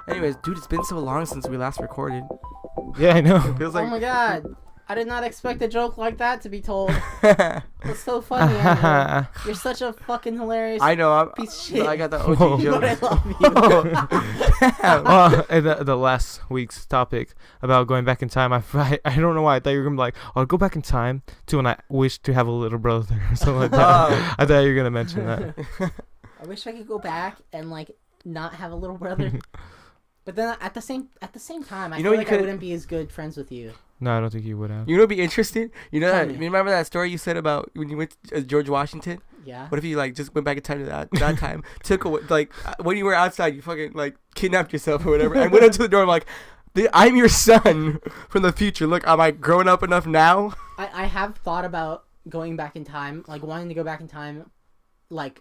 Anyways, dude, it's been so long since we last recorded. Yeah, I know. It feels like Oh my god. I did not expect a joke like that to be told. That's so funny, Andrew. You're such a fucking hilarious I know. I'm, piece of shit. I got the OG joke. But I love you. Well, the last week's topic about going back in time, I don't know why I thought you were gonna be like, I'll go back in time to when I wish to have a little brother or something like that. I thought you were gonna mention that. I wish I could go back and like not have a little brother. But then at the same time, I feel like I wouldn't be as good friends with you. No, I don't think you would have. You know what'd be interesting? You know Tell that? me. You remember that story you said about when you went to George Washington? Yeah. What if you like just went back in time to that time, took away, like when you were outside, you fucking like kidnapped yourself or whatever, and went up to the door. I'm like, I'm your son from the future. Look, am I grown up enough now? I have thought about going back in time, like wanting to go back in time, like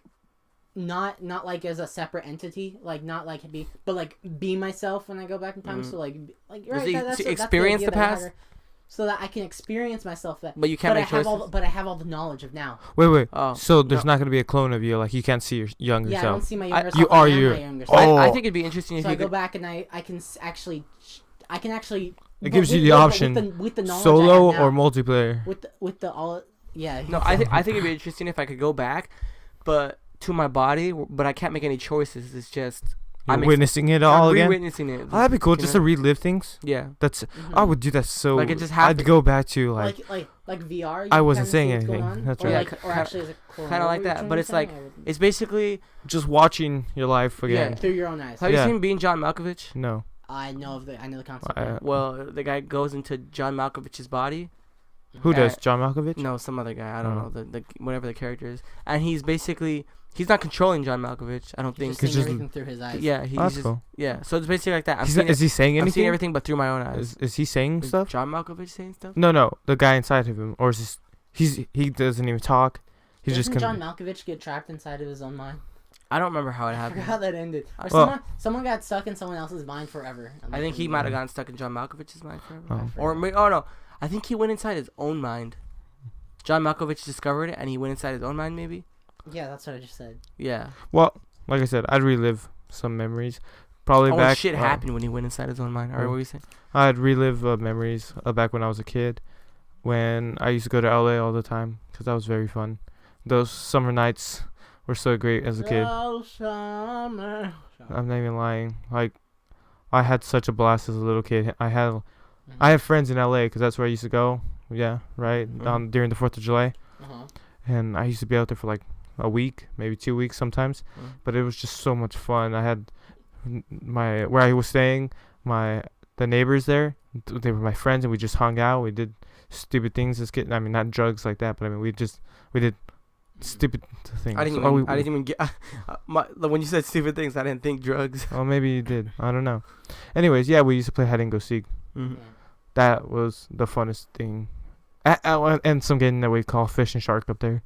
not like as a separate entity, like not like but like be myself when I go back in time. So like right, that's experience the past. So that I can experience myself that. But you can't make choices. But I have all the knowledge of now. Wait. Oh, So there's not gonna be a clone of you, like you can't see your younger Yeah, I self. don't see my younger self. You are I am you. my younger Oh. self. I think it'd be interesting if So you I go could. back and I can actually. It gives you the option. With the knowledge Solo I have now, or multiplayer. with the all. Yeah. No, I think it'd be interesting if I could go back, but to my body, but I can't make any choices. It's just You're witnessing it all I'm again. re-witnessing it. Oh, that'd be cool. You Just know? to relive things. Yeah. That's. I would do that so. Like it just I'd happened. go back to like. Like VR. I wasn't saying anything. That's or right. Like, or actually, is it Kind of like that, but it's like it's basically. Just watching your life again. Yeah. through your own eyes. Have Yeah. you seen Being John Malkovich? No. I know the concept. Well, the guy goes into John Malkovich's body. Who does? John Malkovich? No, some other guy. I don't know the whatever the character is, and he's not controlling John Malkovich. I don't think. He's just just- seeing everything through his eyes. Yeah, he's That's just cool. yeah. So it's basically like that. Is he saying I'm seeing anything? everything but through my own eyes. Is he saying Is stuff? John Malkovich saying stuff? No, the guy inside of him, or is this? He doesn't even talk. He's Doesn't just John Malkovich get trapped inside of his own mind? I don't remember how it I happened. forgot how that ended. Or Well- someone got stuck in someone else's mind forever. I think he might have gotten stuck in John Malkovich's mind forever. Oh. Or no, I think he went inside his own mind. John Malkovich discovered it, and he went inside his own mind. Maybe. Yeah, that's what I just said. Yeah. Well, like I said, I'd relive some memories. Probably Oh, back. shit happened when he went inside his own mind. Or what were you saying? I'd relive memories back when I was a kid, when I used to go to LA all the time, because that was very fun. Those summer nights were so great as a kid. Oh, summer. I'm not even lying. Like, I had such a blast as a little kid. I have friends in LA because that's where I used to go. Yeah, right. During the 4th of July, and I used to be out there for like a week, maybe 2 weeks sometimes. But it was just so much fun. I had where I was staying, the neighbors there. They were my friends, and we just hung out. We did stupid things as kids. I mean, not drugs like that, but I mean, we did stupid things. I didn't even get when you said stupid things. I didn't think drugs. Oh, maybe you did. I don't know. Anyways, yeah, we used to play hide and go seek. Mm-hmm. That was the funnest thing. And some game that we call fish and shark up there.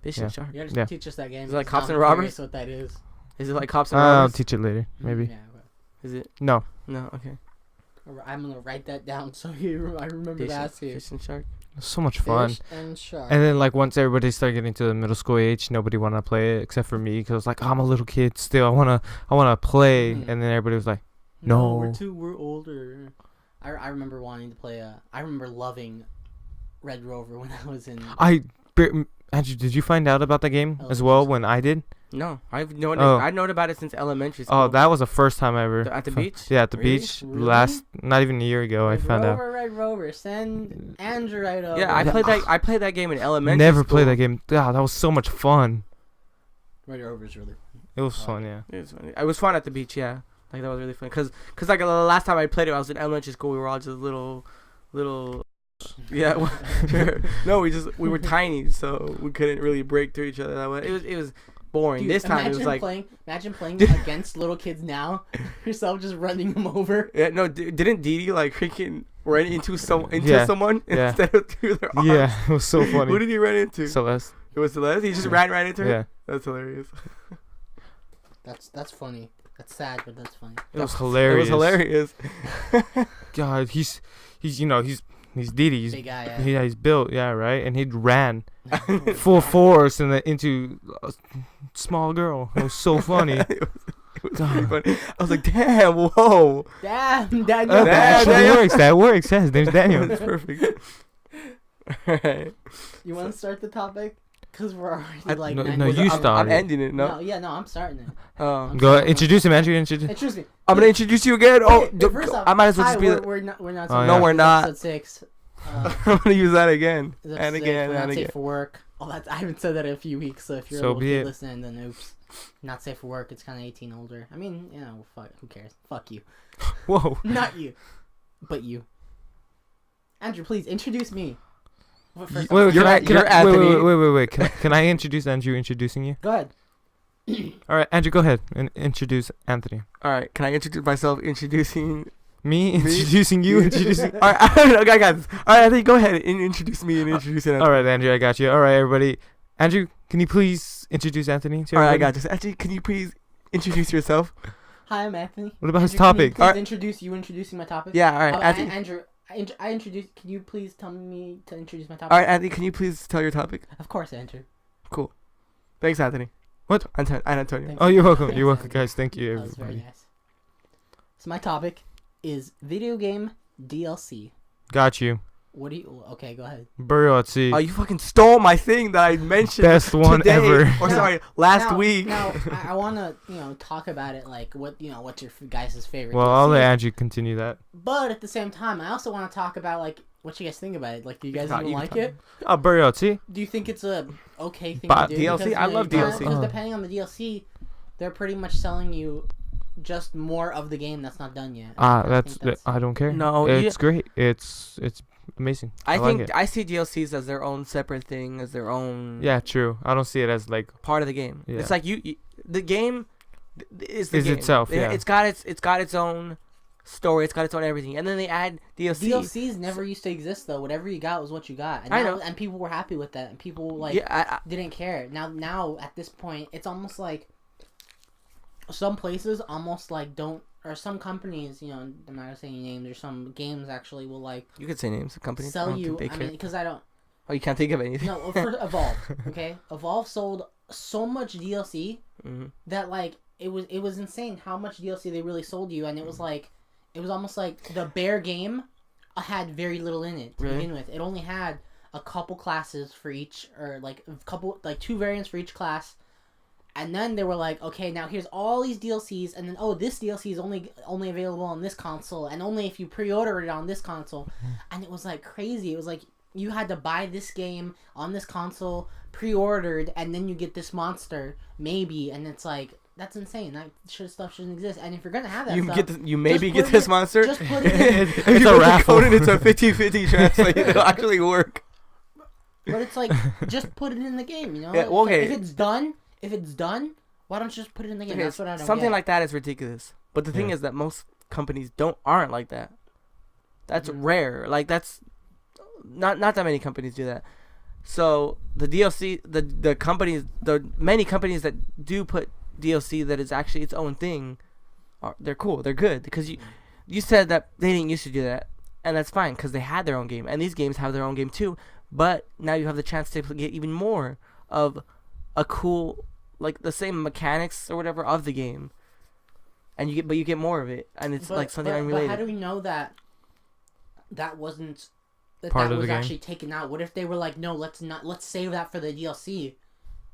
Fish and shark. You gotta Yeah. teach us that game. Is it like because Cops now and I'm Robbers? curious what that is. Is it like Cops and I'll Robbers? teach it later, maybe. Yeah, Is it? No. No. Okay. I'm gonna write that down so I remember Fish, to ask you. fish and shark. So much fun. Fish and shark. And then, like, once everybody started getting to the middle school age, nobody wanted to play it except for me, because I was like, I'm a little kid still. I wanna play. And then everybody was like, no. We're older. I remember wanting to play. I remember loving Red Rover when I was in. Andrew, did you find out about that game as well when I did? No, I've known about it since elementary school. Oh, that was the first time ever. At the beach? Yeah, at the Really? beach. Really? Not even a year ago, I found out. Red Rover, send Andrew right over. Yeah, I played that game in elementary. Never school. played that game. God, that was so much fun. Red Rover's really fun. It was fun, yeah. It was funny. It was fun at the beach, yeah. Like that was really fun. Cause like the last time I played it, I was in elementary school. We were all just little. Yeah. No, we were tiny, so we couldn't really break through each other that way. It was boring. Dude, this time it was like. Imagine playing against little kids now. Yourself just running them over. Yeah, no, didn't Didi like freaking run into someone Yeah. instead of through their arms? Yeah, it was so funny. Who did he run into? Celeste. It was Celeste. He just ran right into her. Yeah. That's hilarious. That's funny. That's sad, but that's funny. It was hilarious. It was hilarious. God, he's He's Didi. He's, Big guy, yeah, he's built. Yeah, right. And he ran full force into a small girl. It was so funny. It was pretty funny. I was like, damn, whoa. Damn, Daniel. That actually works. That works. Yeah, his name's Daniel. That's perfect. Alright. You want to start the topic? Because we're already like... no, you I'm started. ending it, no? No, I'm starting it. Go introduce him, Andrew. Introduce me. I'm gonna introduce you again. Oh, First off, I might as well just be. we're not. Oh, No, yeah. we're not. Episode 6. I'm gonna use that again and again We're and not again. safe for work. Oh, that's, I haven't said that in a few weeks. So if you're So be it. listening, then oops. Not safe for work. It's kind of 18 older. I mean, you know, fuck. Who cares? Fuck you. Whoa. Not you, but you. Andrew, please introduce me. Wait, You're Anthony. wait. Can I introduce Andrew introducing you? Go ahead. All right, Andrew, go ahead and introduce Anthony. All right, can I introduce myself? Introducing. Me introducing you, introducing. All right, okay, guys. All right, Anthony, go ahead and introduce me and introduce Anthony. All right, Andrew, I got you. All right, everybody. Andrew, can you please introduce Anthony? To All right, I everybody? got you. Actually, can you please introduce yourself? Hi, I'm Anthony. What about his Andrew, can you topic? please introduce you introducing my topic. Yeah, all right, Oh, Anthony. Andrew, I introduced. Can you please tell me to introduce my topic? All right, Anthony, can you please tell your topic? Of course, Andrew. Cool. Thanks, Anthony. What? Antonio. Thanks. Oh, you're welcome. Thanks, You're welcome, Andrew. guys. Thank you, That was very everybody. nice. So my topic is video game DLC. Got you. What do you? Okay, go ahead. Burial at sea. Oh, you fucking stole my thing that I mentioned. Best one today, ever. Or Now- sorry, last now, week. Now I want to talk about it like what's your guys' favorite. Well, I'll let DLC. Andrew continue that. But at the same time, I also want to talk about like what you guys think about it. Like, do you guys No, even you like can it? Oh, Burial at sea. Do you think it's a okay thing But to do? DLC? Because, I love DLC. Because Uh. depending on the DLC, they're pretty much selling you just more of the game that's not done yet. I don't care. No, it's great. It's amazing. I like think it. I see DLCs as their own separate thing, as their own Yeah, true. I don't see it as like part of the game. Yeah. It's like the game is the Is game. itself, yeah. It's got its own story. It's got its own everything, and then they add DLC. DLCs never used to exist though. Whatever you got was what you got. And I know. and people were happy with that, and people like Yeah, didn't care. Now at this point, it's almost like some places almost like don't, or some companies, I'm not gonna say any names, or some games actually will like you could say names of companies. I sell don't you. think they I care. mean, because I don't. Oh, you can't think of anything. No, for Evolve, okay? Evolve sold so much DLC Mhm. that like it was insane how much DLC they really sold you, and it was almost like the bare game had very little in it to Really? begin with. It only had a couple classes for each, or like a couple, like 2 variants for each class. And then they were like, okay, now here's all these DLCs, and then this DLC is only available on this console, and only if you pre-order it on this console. And it was like crazy. It was like you had to buy this game on this console, pre-ordered, and then you get this monster, maybe. And it's like, that's insane. That stuff shouldn't exist. And if you're gonna have that stuff, you maybe just get put this it- monster. just put it in. If It's you a put the raffle. code and it's a 50-50 translate. It'll actually work. But it's like, just put it in the game, Yeah, It's like, okay. if it's done, why don't you just put it in the game? Okay, That's what I don't something get. like that is ridiculous. But the thing Yeah. is that most companies aren't like that. That's Mhm. rare. Like that's not that many companies do that. So the DLC, the companies, the many companies that do put DLC that is actually its own thing, they're cool. They're good because you said that they didn't used to do that, and that's fine because they had their own game, and these games have their own game too. But now you have the chance to get even more of a cool, like the same mechanics or whatever of the game, and you get more of it, and it's like something unrelated. But how do we know that wasn't Part that of the was game? actually taken out? What if they were like, no, let's save that for the DLC?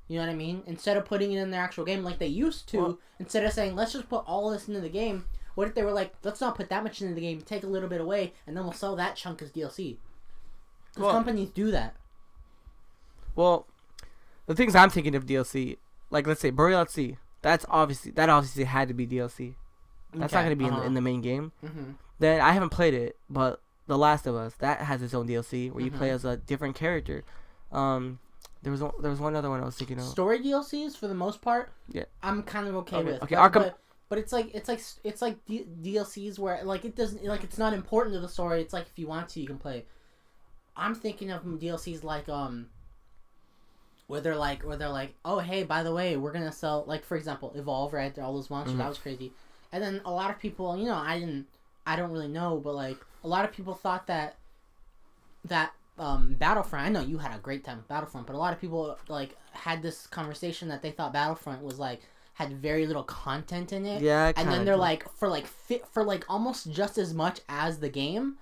You know what I mean? Instead of putting it in their actual game like they used to, Well- instead of saying let's just put all this into the game, what if they were like, let's not put that much into the game, take a little bit away, and then we'll sell that chunk as DLC? Because Well- companies do that. Well, the things I'm thinking of DLC, like let's say Burial at Sea, that obviously had to be DLC. That's not Okay, gonna be in the main game. Mm-hmm. Then I haven't played it, but The Last of Us that has its own DLC where you play Mhm. as a different character. There was one other one I was thinking of. Story DLCs for the most part, Yeah. I'm kind of okay Okay, with. okay, but, Arkham- but it's like DLCs where like it doesn't, like it's not important to the story. It's like if you want to, you can play it. I'm thinking of DLCs like where they're like, oh hey, by the way, we're gonna sell, like for example, Evolve, right? All those monsters, that was crazy. And then a lot of people, I don't really know, but like a lot of people thought that that Battlefront. I know you had a great time with Battlefront, but a lot of people like had this conversation that they thought Battlefront was like had very little content in it. Yeah, and then they're like for almost just as much as the game,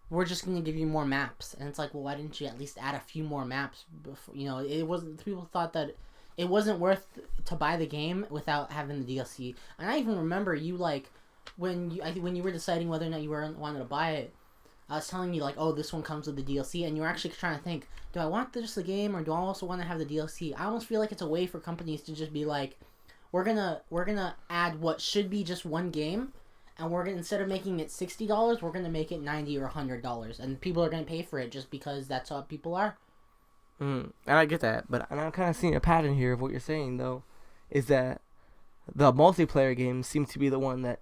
we're just gonna give you more maps. And it's like, well, why didn't you at least add a few more maps? Before, you know, it wasn't. People thought that it wasn't worth to buy the game without having the DLC. And I even remember you like when you were deciding whether or not you wanted to buy it. I was telling you like, oh, this one comes with the DLC, and you were actually trying to think, do I want just the game or do I also want to have the DLC? I almost feel like it's a way for companies to just be like, we're gonna add what should be just one game, and we're gonna, instead of making it $60, we're gonna make it $90 or $100, and people are gonna pay for it just because that's how people are. And I get that, but I'm kind of seeing a pattern here of what you're saying though, is that the multiplayer games seem to be the one that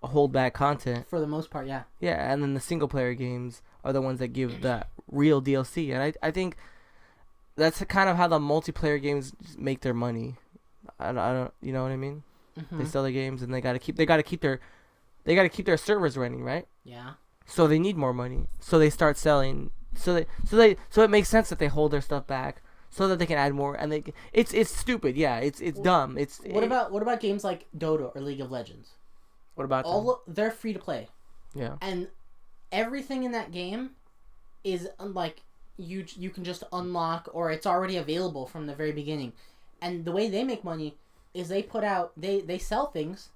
hold back content For the most part, yeah. Yeah, and then the single player games are the ones that give that real DLC, and I think that's kind of how the multiplayer games make their money. I don't, you know what I mean? Mm-hmm. They sell the games, and they gotta keep their servers running, right? Yeah. So they need more money, so they start selling. So it makes sense that they hold their stuff back so that they can add more, and it's stupid. Yeah, it's dumb. What about games like Dota or League of Legends? What about they're free to play. Yeah. And everything in that game is like you can just unlock, or it's already available from the very beginning. And the way they make money is they put out they sell things,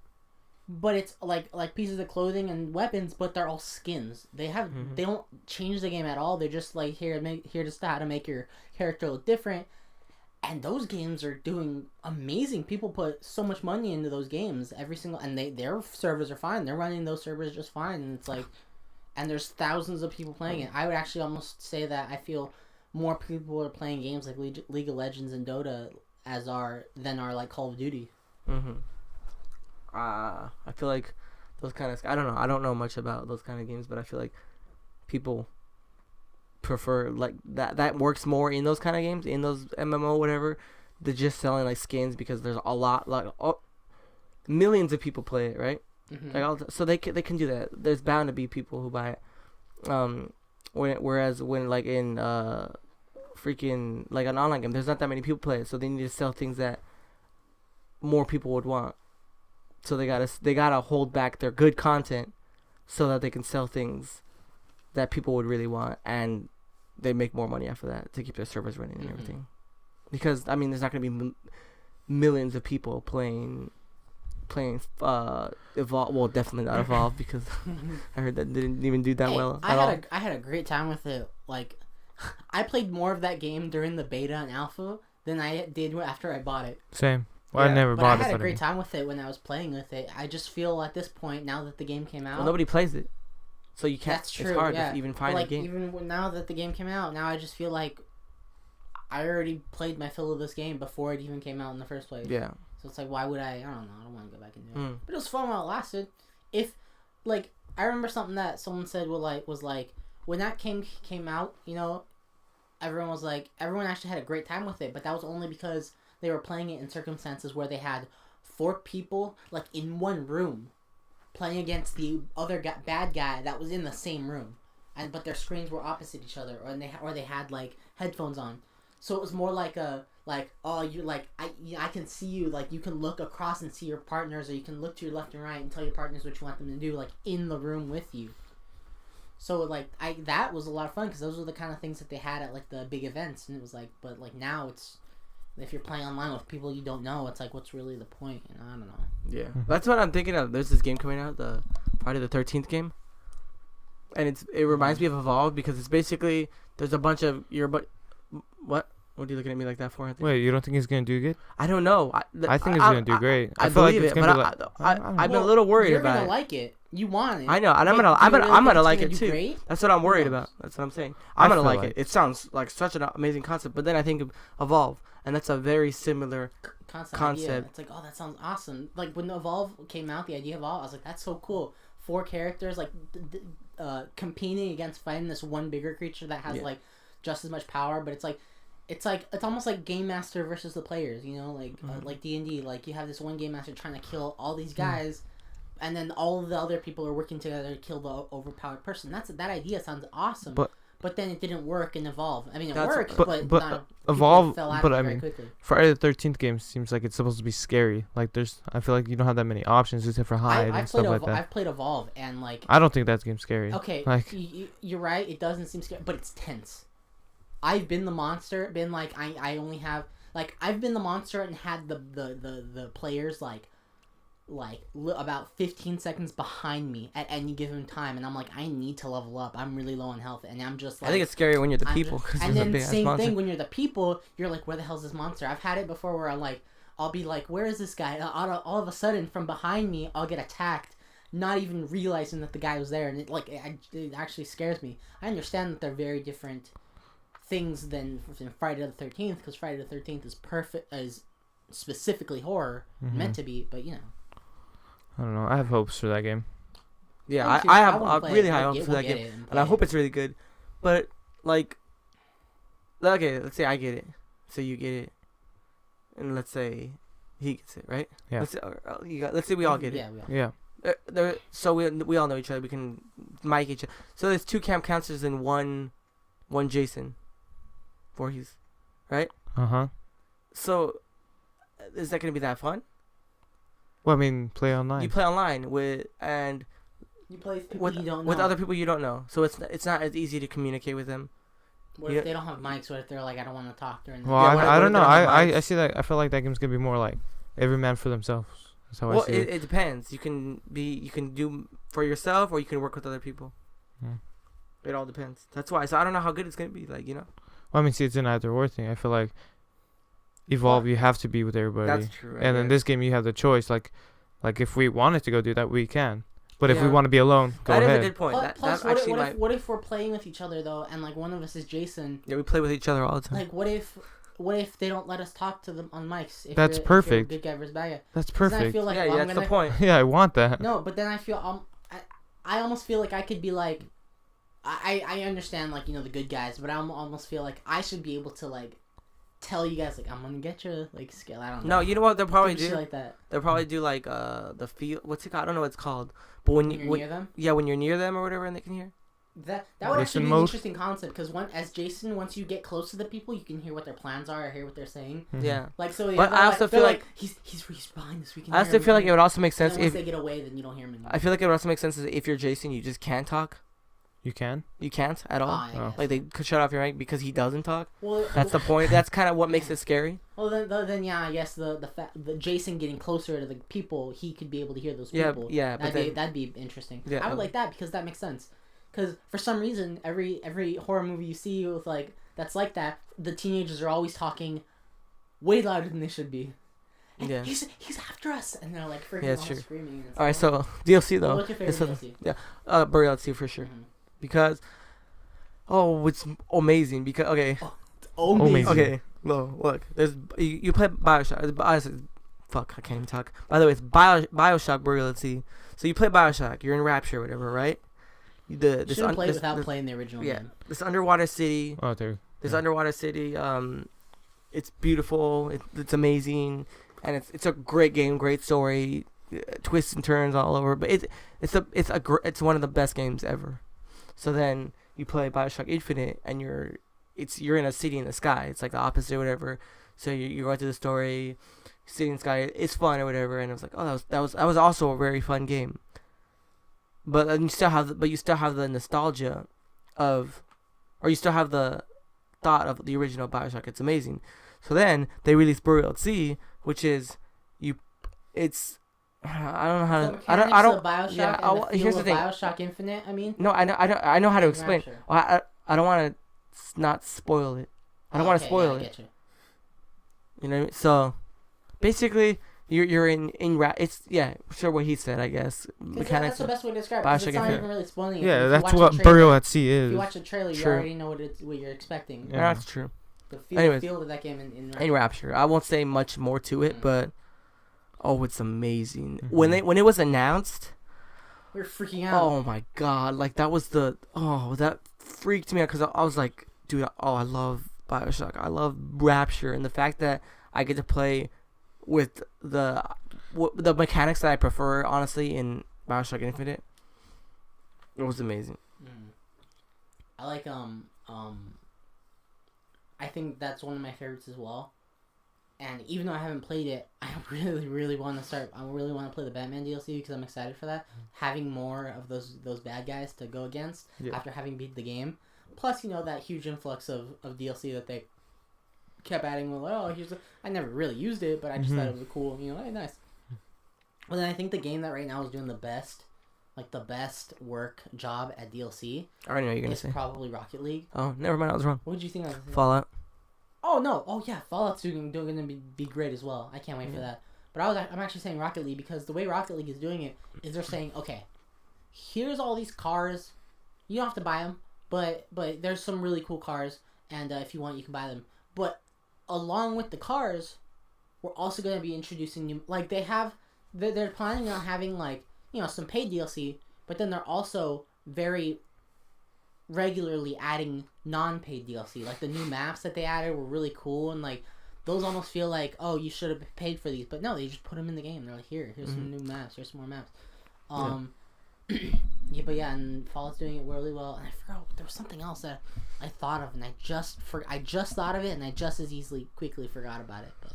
but it's like pieces of clothing and weapons, but they're all skins. They don't change the game at all. They're just like here to how to make your character look different. And those games are doing amazing. People put so much money into those games and their servers are fine. They're running those servers just fine, and it's like, and there's thousands of people playing it. I would actually almost say that I feel more people are playing games like League of Legends and Dota than are like Call of Duty. I feel like those kind of, I don't know much about those kind of games, but I feel like people prefer like that works more in those kind of games, in those MMO whatever, than just selling like skins, because there's a lot, like millions of people play it, right? Like so they can do that. There's bound to be people who buy it. Whereas when like in freaking like an online game, there's not that many people play it, so they need to sell things that more people would want. So they gotta hold back their good content so that they can sell things that people would really want, and they make more money after that to keep their servers running and everything. Because I mean, there's not gonna be millions of people playing Evolve. Well, definitely not Evolve, because I heard that didn't even do that well at all. I had a great time with it. Like, I played more of that game during the beta and alpha than I did after I bought it. Same. Well, I never bought it. But I had a great time with it when I was playing with it. I just feel at this point, now that the game came out, well, nobody plays it, so you can't. That's true. It's hard to even find a game. Even now that the game came out, now I just feel like I already played my fill of this game before it even came out in the first place. Yeah. So it's like, why would I? I don't know. I don't want to go back and do it. But it was fun while it lasted. If, like, I remember something that someone said was like when that came out, you know, everyone actually had a great time with it, but that was only because they were playing it in circumstances where they had 4 people like in one room playing against the other bad guy that was in the same room, but their screens were opposite each other, or they had like headphones on. So it was more like I can see you, like you can look across and see your partners, or you can look to your left and right and tell your partners what you want them to do, like in the room with you. So like that was a lot of fun, because those were the kind of things that they had at like the big events, and it was like, but like now it's, if you're playing online with people you don't know, it's like, what's really the point? And I don't know. Yeah, that's what I'm thinking of. There's this game coming out, the Friday the 13th game, and it reminds me of Evolve, because it's basically there's a bunch of what? What are you looking at me like that for, Anthony? Wait, you don't think he's gonna do good? I don't know. I think it's gonna do great. I feel believe like it's it, gonna but be like, I've been a little worried You're about gonna it. like it. You want it. I know, and I'm gonna like it too. Great? That's what I'm worried about. That's what I'm saying. I'm gonna like it. It sounds like such an amazing concept, but then I think of Evolve, and that's a very similar concept. It's like, oh, that sounds awesome. Like when Evolve came out, the idea of Evolve, I was like, that's so cool. 4 characters like competing against fighting this one bigger creature that has like just as much power, but it's almost like Game Master versus the players, you know, like D&D. Like you have this one Game Master trying to kill all these guys, and then all of the other people are working together to kill the overpowered person. That idea sounds awesome. but then it didn't work in Evolve. I mean, it That's- worked, but not, Evolve. people fell out But of it I very mean, quickly. Friday the 13th game seems like it's supposed to be scary. Like I feel like you don't have that many options except for hide and stuff like that. I've played Evolve, and like, I don't think that game's scary. okay, Like, you're right. It doesn't seem scary, but it's tense. I've been the monster. Been like, I only have like, I've been the monster and had the players about 15 seconds behind me at any given time, and I'm like, I need to level up. I'm really low on health, and I'm just like, I think it's scarier when you're the people. and then same thing when you're the people. You're like, where the hell's this monster? I've had it before where I'll be like, where is this guy? All of a sudden, from behind me, I'll get attacked, not even realizing that the guy was there, and it actually scares me. I understand that they're very different things than Friday the 13th, because Friday the 13th is specifically horror, meant to be, but you know. I don't know. I have hopes for that game. Yeah, Me too. I have wanna play really it. high We'll hopes get- for we'll that get game, it and and I play hope it. it's really good. But like, okay, let's say I get it, so you get it, and let's say he gets it, right? Yeah. Let's say we all get it. Yeah, we all. Yeah. So we all know each other. We can mic each other. So there's 2 camp counselors and one Jason Voorhees, right? Uh-huh. So is that gonna be that fun? Well, I mean, play online. You play online with You play with people with you don't know. with other people you don't know, so it's not as easy to communicate with them. What Yeah. if they don't have mics? What if they're like, I don't want to talk during the Well, Yeah, what I if don't they know. don't have I mics? see that. I feel like that game's gonna be more like every man for themselves. That's how Well, I see it. it depends. You can do for yourself, or you can work with other people. Hmm. It all depends. That's why. So I don't know how good it's gonna be. Like, you know. Well, I mean, see, it's an either or thing. I feel like Evolve, you have to be with everybody. That's true. And in this game, you have the choice. Like if we wanted to go do that, we can. But if we Yeah. want to be alone, go that is ahead. a good point. Plus, That actually what if we're playing with each other though, and like one of us is Jason? Yeah, we play with each other all the time. Like, what if they don't let us talk to them on mics? If That's you're perfect. Good guy versus bad guy. That's 'Cause then I perfect. feel like, yeah, well, yeah, I'm that's the gonna- point. Yeah, I want that. No, but then I feel I almost feel like I could be like, I understand like, you know, the good guys, but I almost feel like I should be able to like tell you guys like, I'm gonna get your like skill. I don't know. No, you know what they'll probably Shit do? like that. They'll probably do like the feel. What's it called? I don't know what it's called. But When you're near them. yeah, when you're near them or whatever, and they can hear. That would Listen actually be an mode. interesting concept because as Jason, once you get close to the people, you can hear what their plans are or hear what they're saying. Mhm. Yeah. Like so. But I also feel like he's behind us. We can. I hear also him, feel we like it can- would also make And sense then once if they get away, then you don't hear him anymore. I feel like it would also make sense if you're Jason, you just can't talk. You can. You can't at all. I Oh. guess. Like they could shut off your mic because he doesn't talk. Well, That's the point. That's kind of what makes it scary. Well, then yeah, I guess the Jason getting closer to the people, he could be able to hear those Yeah, people. yeah, but That'd be interesting. Yeah, I would like that because that makes sense. Because for some reason, every horror movie you see with like that's like that, the teenagers are always talking way louder than they should be. And Yeah. he's after us, and they're like freaking Yeah, it's all true. screaming. And it's All right, like, so DLC though. what's your It's favorite a- DLC? Burial at Sea for sure Mhm. because it's amazing because okay. Amazing. Okay, no, look. There's you play Bioshock. Fuck, I can't even talk. By the way, it's Bioshock Burial at Sea. So you play Bioshock. You're in Rapture, or whatever, right? Shouldn't play without playing the original yeah, game. this underwater city. Oh, there. This Yeah. underwater city. It's beautiful. It's amazing, and it's a great game, great story, twists and turns all over. But it's one of the best games ever. So then you play Bioshock Infinite, and you're in a city in the sky. It's like the opposite or whatever. So you're going through the story, city in the sky. It's fun or whatever. And I was like, oh, that was also a very fun game. But then you still have the nostalgia of, or you still have the thought of the original Bioshock. It's amazing. So then they released Burial at Sea, which is I don't know how to I don't Bioshock yeah, and the here's feel the of thing. Bioshock Infinite. I mean, No, I know how to explain. Rapture. Well, I don't want to not spoil it. I don't want to Okay, spoil yeah, I it. get you. You know what I mean? So basically you're in it's sure what he said, I guess. 'Cause Mechanics. that's the best way to describe it. 'Cause Bioshock it's not Infinite. even really spoiling it. Yeah, If you that's watch the what trailer- Burial at Sea If is. you watch the trailer, you True. already know what you're expecting. Yeah. That's true. The Anyways. feel of that game in In Rapture. I won't say much more to it, Mm. but it's amazing. Mhm. When it was announced, we're freaking out. oh my god, like that freaked me out because I was like, dude, I love Bioshock. I love Rapture, and the fact that I get to play with the mechanics that I prefer, honestly, in Bioshock Infinite, it was amazing. Mm. I like I think that's one of my favorites as well. And even though I haven't played it, I really want to start. I really want to play the Batman DLC because I'm excited for that. Having more of those bad guys to go against after having beat the game. Plus, that huge influx of DLC that they kept adding. Well, I never really used it, but I just thought it was a cool. Hey, nice. Well, then I think the game that right now is doing the best work job at DLC. I already know what you're gonna say. Probably Rocket League. Oh, never mind. I was wrong. What did you think? Fallout. Oh no! Oh yeah, Fallout's going to be great as well. I can't wait for that. But I'm actually saying Rocket League because the way Rocket League is doing it is they're saying, okay, here's all these cars. You don't have to buy them, but there's some really cool cars, and if you want, you can buy them. But along with the cars, we're also going to be introducing new. Like they're planning on having some paid DLC, but then they're also very regularly adding non-paid DLC. Like the new maps that they added were really cool, and those almost feel like, oh, you should have paid for these, but no, they just put them in the game. They're like, here's some new maps, here's some more maps. And Fallout's doing it really well. And I forgot there was something else that I thought of, and I just thought of it, and I just as quickly forgot about it. But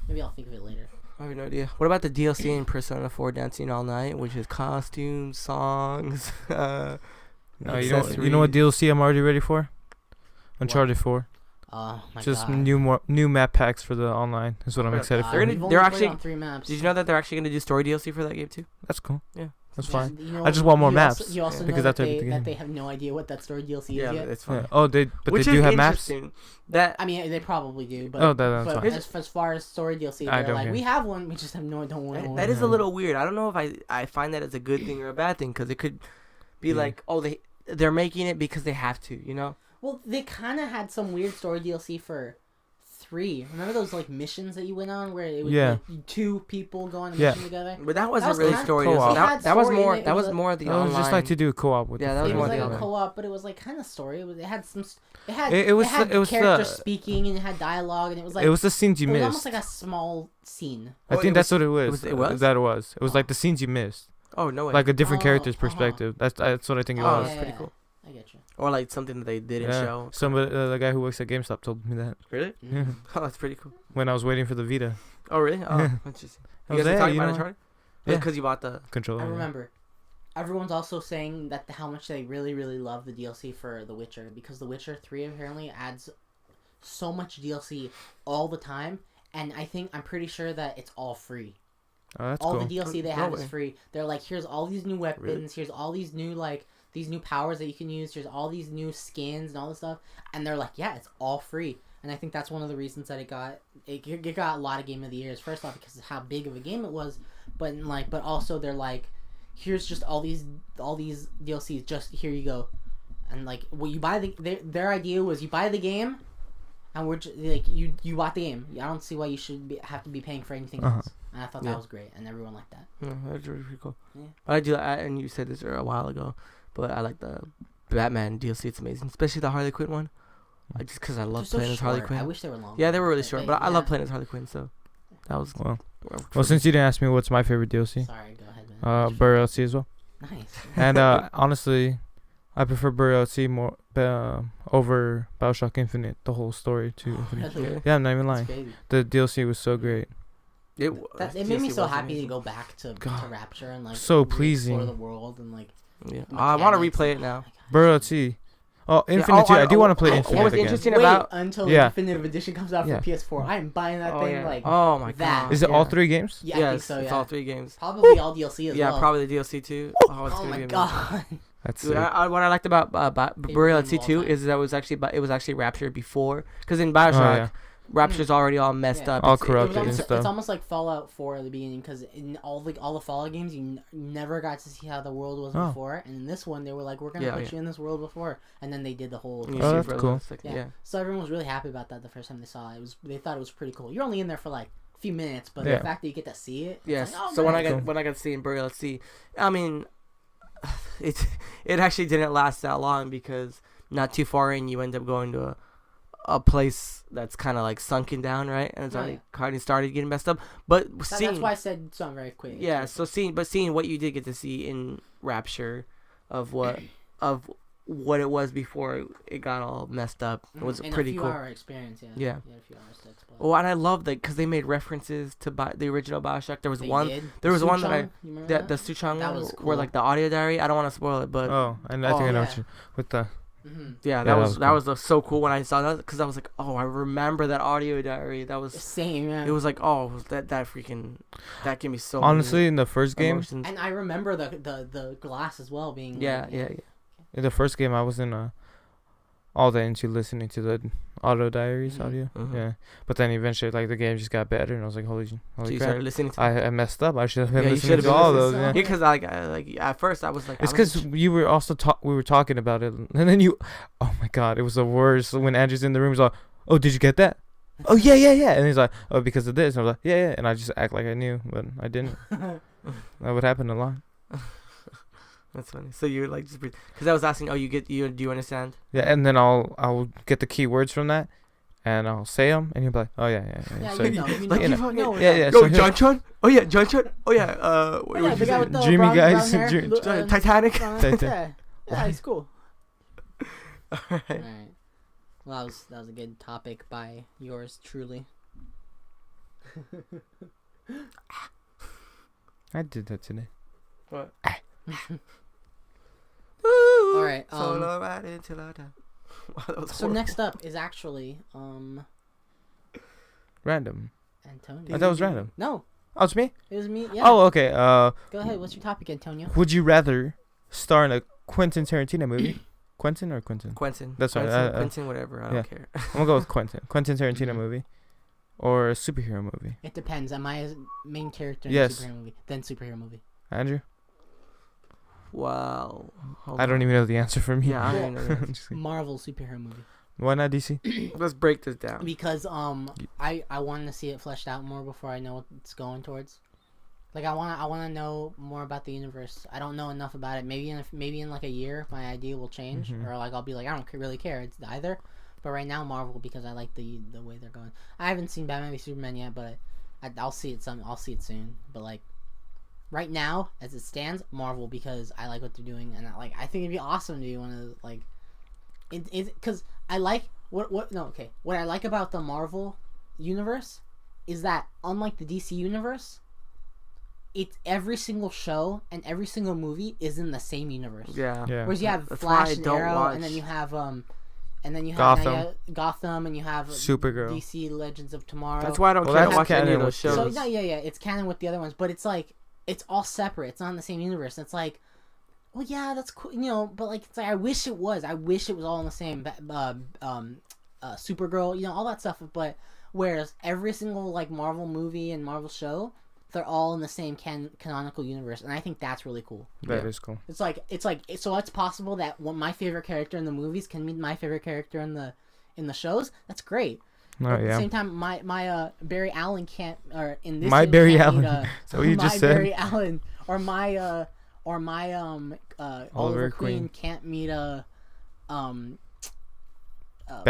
maybe I'll think of it later. I have no idea. What about the DLC in Persona 4 Dancing All Night, which is costumes, songs, No, you know what DLC I'm already ready for? Uncharted 4. Oh my Just god. new map packs for the online. That's what I'm excited for. They're actually on 3 maps. Did you know that they're actually gonna do story DLC for that game too? That's cool. Yeah. That's fine. I just want more maps. You also know because that that's they have no idea what that story DLC is yet. It's fine. Yeah. Oh, they do have maps. That I mean, they probably do, but that's fine. as far as story DLC, I they're don't like, care. we have one, we just don't want one. that is a little weird. I don't know if I find that as a good thing or a bad thing because it could be like, oh, they're making it because they have to, Well, they kind of had some weird story DLC for 3. Remember those missions that you went on where it was 2 people go on a mission together? But that wasn't was really kinda story. co-op. That was story more. in it. That It was was more of the I online. was just like to do co-op with. Yeah, the that was It more was the like a online. co-op, but it was kind of story. It had some. It had characters speaking, and it had dialogue, and it was like it was the scenes you it was missed. almost like a small scene. I think that's what it was. It was? That it was. It was like the scenes you missed, Oh no way. like a different character's Uh-huh. perspective. That's what I think it Oh, was. that's pretty cool. I get you. Or like something that they didn't show. Somebody, the guy who works at GameStop told me that Really? Mhm. Oh, that's pretty cool. when I was waiting for the Vita Oh really? Oh, Yeah. interesting. I You was guys there, talking you about know. Uncharted? Yeah. Because you bought the. controller. I yeah. remember. Everyone's also saying that how much they really, really love the DLC for The Witcher because The Witcher 3 apparently adds so much DLC all the time, and I'm pretty sure that it's all free. Oh, that's All cool. the DLC they No have way. is free. They're like, here's all these new weapons, Really? here's all these new these new powers that you can use, here's all these new skins and all this stuff, and they're like, yeah, it's all free. And I think that's one of the reasons that it got a lot of Game of the Years. First off, because of how big of a game it was, but also they're like, here's just all these DLCs, just here you go, and what you buy their idea was you buy the game, and we're just you bought the game. I don't see why you should have to be paying for anything else. And I thought that was great, and everyone liked that. Yeah, that's really pretty cool. Yeah. But and you said this a while ago, but I like the Batman DLC. It's amazing, especially the Harley Quinn one. Just because I love They're so playing as Harley short. Quinn. I wish they were longer. Yeah, they were really short, but I love yeah. playing as Harley Quinn. So that was Well, since you didn't ask me what's my favorite DLC, Sorry, go ahead, man. Burial at Sea as well. Nice. And honestly, I prefer Burial at Sea more over BioShock Infinite. The whole story to Infinite. Really? Yeah, I'm not even That's lying. crazy. The DLC was so great. It made me DLC so was happy to amazing. go back to Rapture and So explore pleasing. the world and Yeah, I want to mechanics replay and- it now. oh my God. Burial at Sea. Oh, Infinite too. I do want to play what Infinite was again. interesting Wait about? until Yeah. the definitive edition comes out Yeah. for PS4. I am buying that thing Oh my that. god. Is it all Yeah. 3 games? Yeah, I think Yes, so. it's Yeah, all 3 games. probably all DLC as Yeah, well. probably the DLC too. Oh, it's Oh gonna my be amazing. god. That's Dude, it. what I liked about Burial at game Sea of all 2 time. is that it was actually Rapture before, because in BioShock, yeah. Rapture's already all messed Yeah. up. All It's- corrupted It and was stuff. it's almost like Fallout 4 at the beginning, because in all the Fallout games, you never got to see how the world was before, and in this one, they were like, we're gonna put you in this world before, and then they did the whole. You Oh, see that's for a cool. second, Yeah. yeah. So everyone was really happy about that the first time they saw it. They thought it was pretty cool. You're only in there for a few minutes, but Yeah. the fact that you get to see it. Yes. It's like, oh, So when I nice. got to see in Burial at Sea, I mean, it actually didn't last that long because not too far in you end up going to a place that's kind of sunken down, right? And it's already started getting messed up. But That's why I said it's not very quick. yeah. So seeing what you did get to see in Rapture, of what what it was before it got all messed up. It was in pretty a few cool. hour experience, yeah. Yeah. You had a few hours to explore. Well, and I love that because they made references to the original Bioshock. There was They one. did. There was one Suchong, that I you remember the Suchong That one was where cool. like the audio diary. I don't want to spoil it, but Oh, and I think I know what yeah. you with the. yeah, that that was was so cool when I saw that because I was like, oh, I remember that audio diary. That was. Same, yeah. It was like, oh, that freaking that gave me so. Honestly, in the first many game, emotions. And I remember the glass as well being. Yeah, like, yeah. in the first game, I wasn't all that into listening to the auto diaries Mhm. audio. Mhm. Yeah, but then eventually, like the game just got better, and I was like, holy So you crap! started listening to. I messed up. I should have been Yeah, you listening should've to been all listening those. to Yeah. all- because like at first I was like. It's I was- because you were also we were talking about it, and then you, oh my god, it was the worst. When Andrew's in the room, he's like, "Oh, did you get that? Oh yeah, and he's like, "Oh, because of this." And I was like, "Yeah," and I just act like I knew, but I didn't. That would happen a lot. That's funny. So you would like just because I was asking, oh, do you understand? Yeah, and then I'll get the key words from that, and I'll say them, and you'll be like, "Oh yeah." Yeah, So, you know. Like, you you know, fucking- no, yeah, yeah. Yo, so John Chun. Oh yeah, John Chun. Oh yeah. Oh, yeah, the guy with the Dreamy brown guys, hair, dream- Titanic. Yeah, he's cool. Alright. All right. Well, that was a good topic by yours truly. I did that today. What? All right. Solo ride until I die. Wow, that was So horrible. next up is actually Random. Antonio. I thought it was random. No, Oh, it's me. it was me. Yeah. Oh, okay. Go ahead. What's your topic, Antonio? Would you rather star in a Quentin Tarantino movie? Quentin or Quentin? Quentin. That's right, Quentin, uh, Quentin, whatever. I don't yeah. care. I'm gonna go with Quentin. Quentin Tarantino Mhm. movie, or a superhero movie. It depends. Am I a main character in Yes. a superhero movie? Then superhero movie. Andrew, Wow. I don't even know the answer for me. Yeah, I don't even know. the answer. Just kidding. Marvel superhero movie. Why not DC? Let's break this down. Because I wanted to see it fleshed out more before I know what it's going towards. Like I wanna know more about the universe. I don't know enough about it. Maybe in like a year, my idea will change, Mhm. or like I'll be like I don't really care. It's either. But right now, Marvel because I like the way they're going. I haven't seen Batman v Superman yet, but I'll see it I'll see it soon. But like right now, as it stands, Marvel because I like what they're doing, and I think it'd be awesome to be one of the, like it because I like what I like about the Marvel universe is that unlike the DC universe, it's every single show and every single movie is in the same universe. Yeah. Yeah. Whereas you have That's why I Flash and don't Arrow, watch- and then you have Gotham. Gotham, and you have Supergirl. DC Legends of Tomorrow. That's why I don't Well, care to that's watch any canon of those with shows. So no, yeah, it's canon with the other ones, but it's like it's all separate. It's not in the same universe. It's like, well, yeah, that's cool, but like it's like I wish it was. I wish it was all in the same. Supergirl, all that stuff. But whereas every single like Marvel movie and Marvel show, they're all in the same canonical universe, and I think that's really cool. That Yeah. is cool. It's like so it's possible that my favorite character in the movies can meet my favorite character in the shows. That's great. Oh But at the yeah. same time, my Barry Allen can't, or in this My movie Barry can't meet, Allen. Is that what you my just said? Barry Allen or my Oliver Queen Queen. can't meet Ben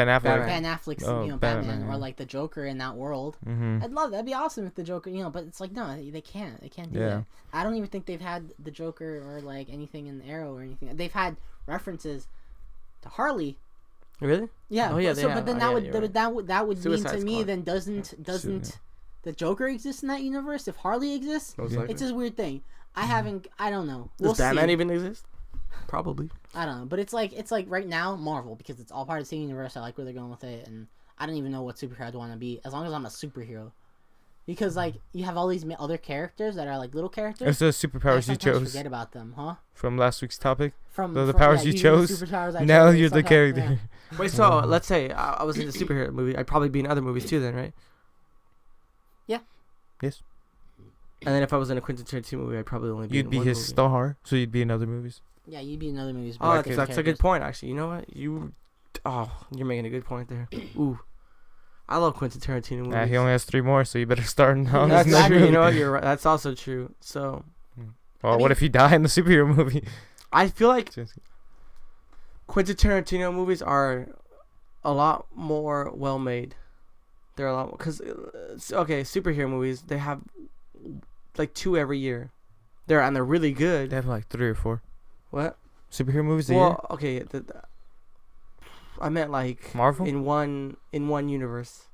Affleck. Ben Affleck's Oh, Batman, yeah. or like the Joker in that world. Mm-hmm. That'd be awesome if the Joker, but it's like no, they can't do Yeah. that. I don't even think they've had the Joker or like anything in Arrow or anything. They've had references to Harley. Really? Yeah. Oh, yeah, they So, have. but then Oh, that yeah, would you're that, right. that would mean Suicide to me Squad. then doesn't the Joker exist in that universe if Harley exists? Most Yeah. likely. It's this weird thing. I don't know. Does We'll Batman see. even exist? Probably. I don't know, but it's like right now Marvel because it's all part of the same universe. I like where they're going with it, and I don't even know what superhero I'd want to be as long as I'm a superhero. Because like you have all these other characters that are like little characters. It's the I superpowers you sometimes chose forget about them, huh? from last week's topic. From The powers you using the chose. superpowers I Now chose, you're the sometimes- character. Wait, so let's say I was in the superhero movie. I'd probably be in other movies too, then, right? Yeah. Yes. And then if I was in a Quentin Tarantino movie, I'd probably only be You'd in be one his movie. star, so you'd be in other movies. Yeah, you'd be in other movies. but Oh, with that's, different that's a good characters. point, actually. You know what? You're making a good point there. Ooh. I love Quentin Tarantino movies. He only has 3 more, so you better start on That's his next true. movie. You know what? You're right. That's also true. So Well, I what mean- if you die in the superhero movie? I feel like Quentin Tarantino movies are a lot more well made. They're a lot more because superhero movies they have like 2 every year. They're really good. They have like 3 or 4. What? superhero movies a year? Okay. I meant like Marvel? in one universe.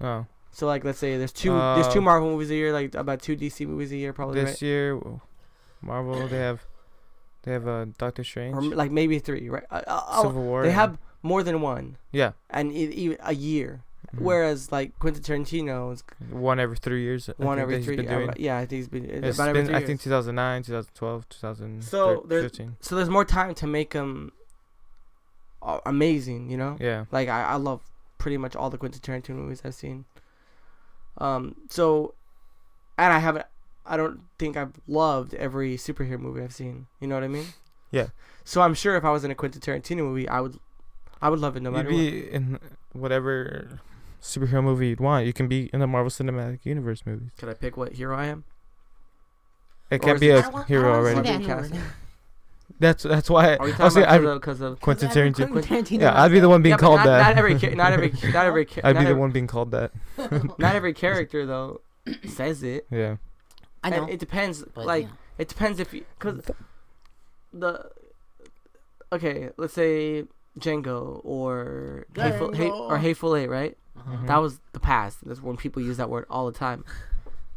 Oh. So like, let's say there's two Marvel movies a year, like about 2 DC movies a year, probably. This year, Marvel they have Doctor Strange. Or like maybe 3, right? Civil War. They have more than one. Yeah. And even a year. Mhm. Whereas like Quentin Tarantino is one every 3 years. one every 3. Yeah, I think he's been about every 3 I years. think 2009, 2012, 2015. So there's more time to make them amazing, you know? Yeah. Like I love pretty much all the Quentin Tarantino movies I've seen. So, and I don't think I've loved every superhero movie I've seen. You know what I mean? Yeah. So I'm sure if I was in a Quentin Tarantino movie, I would love it no matter You'd be in whatever superhero movie you'd want. You can be in the Marvel Cinematic Universe movies. Could I pick what hero I am? It can't be a hero already. That's why. Are we I'll say talking about because of Quentin Tarantino. Tarantino. Yeah, I'd be the one being called that. Not every I'd be the one being called that. Not every character though says it. Yeah. I know. And it depends. But, Like yeah. it depends if because let's say Django or Hateful Eight, right? Mhm. That was the past. That's when people use that word all the time.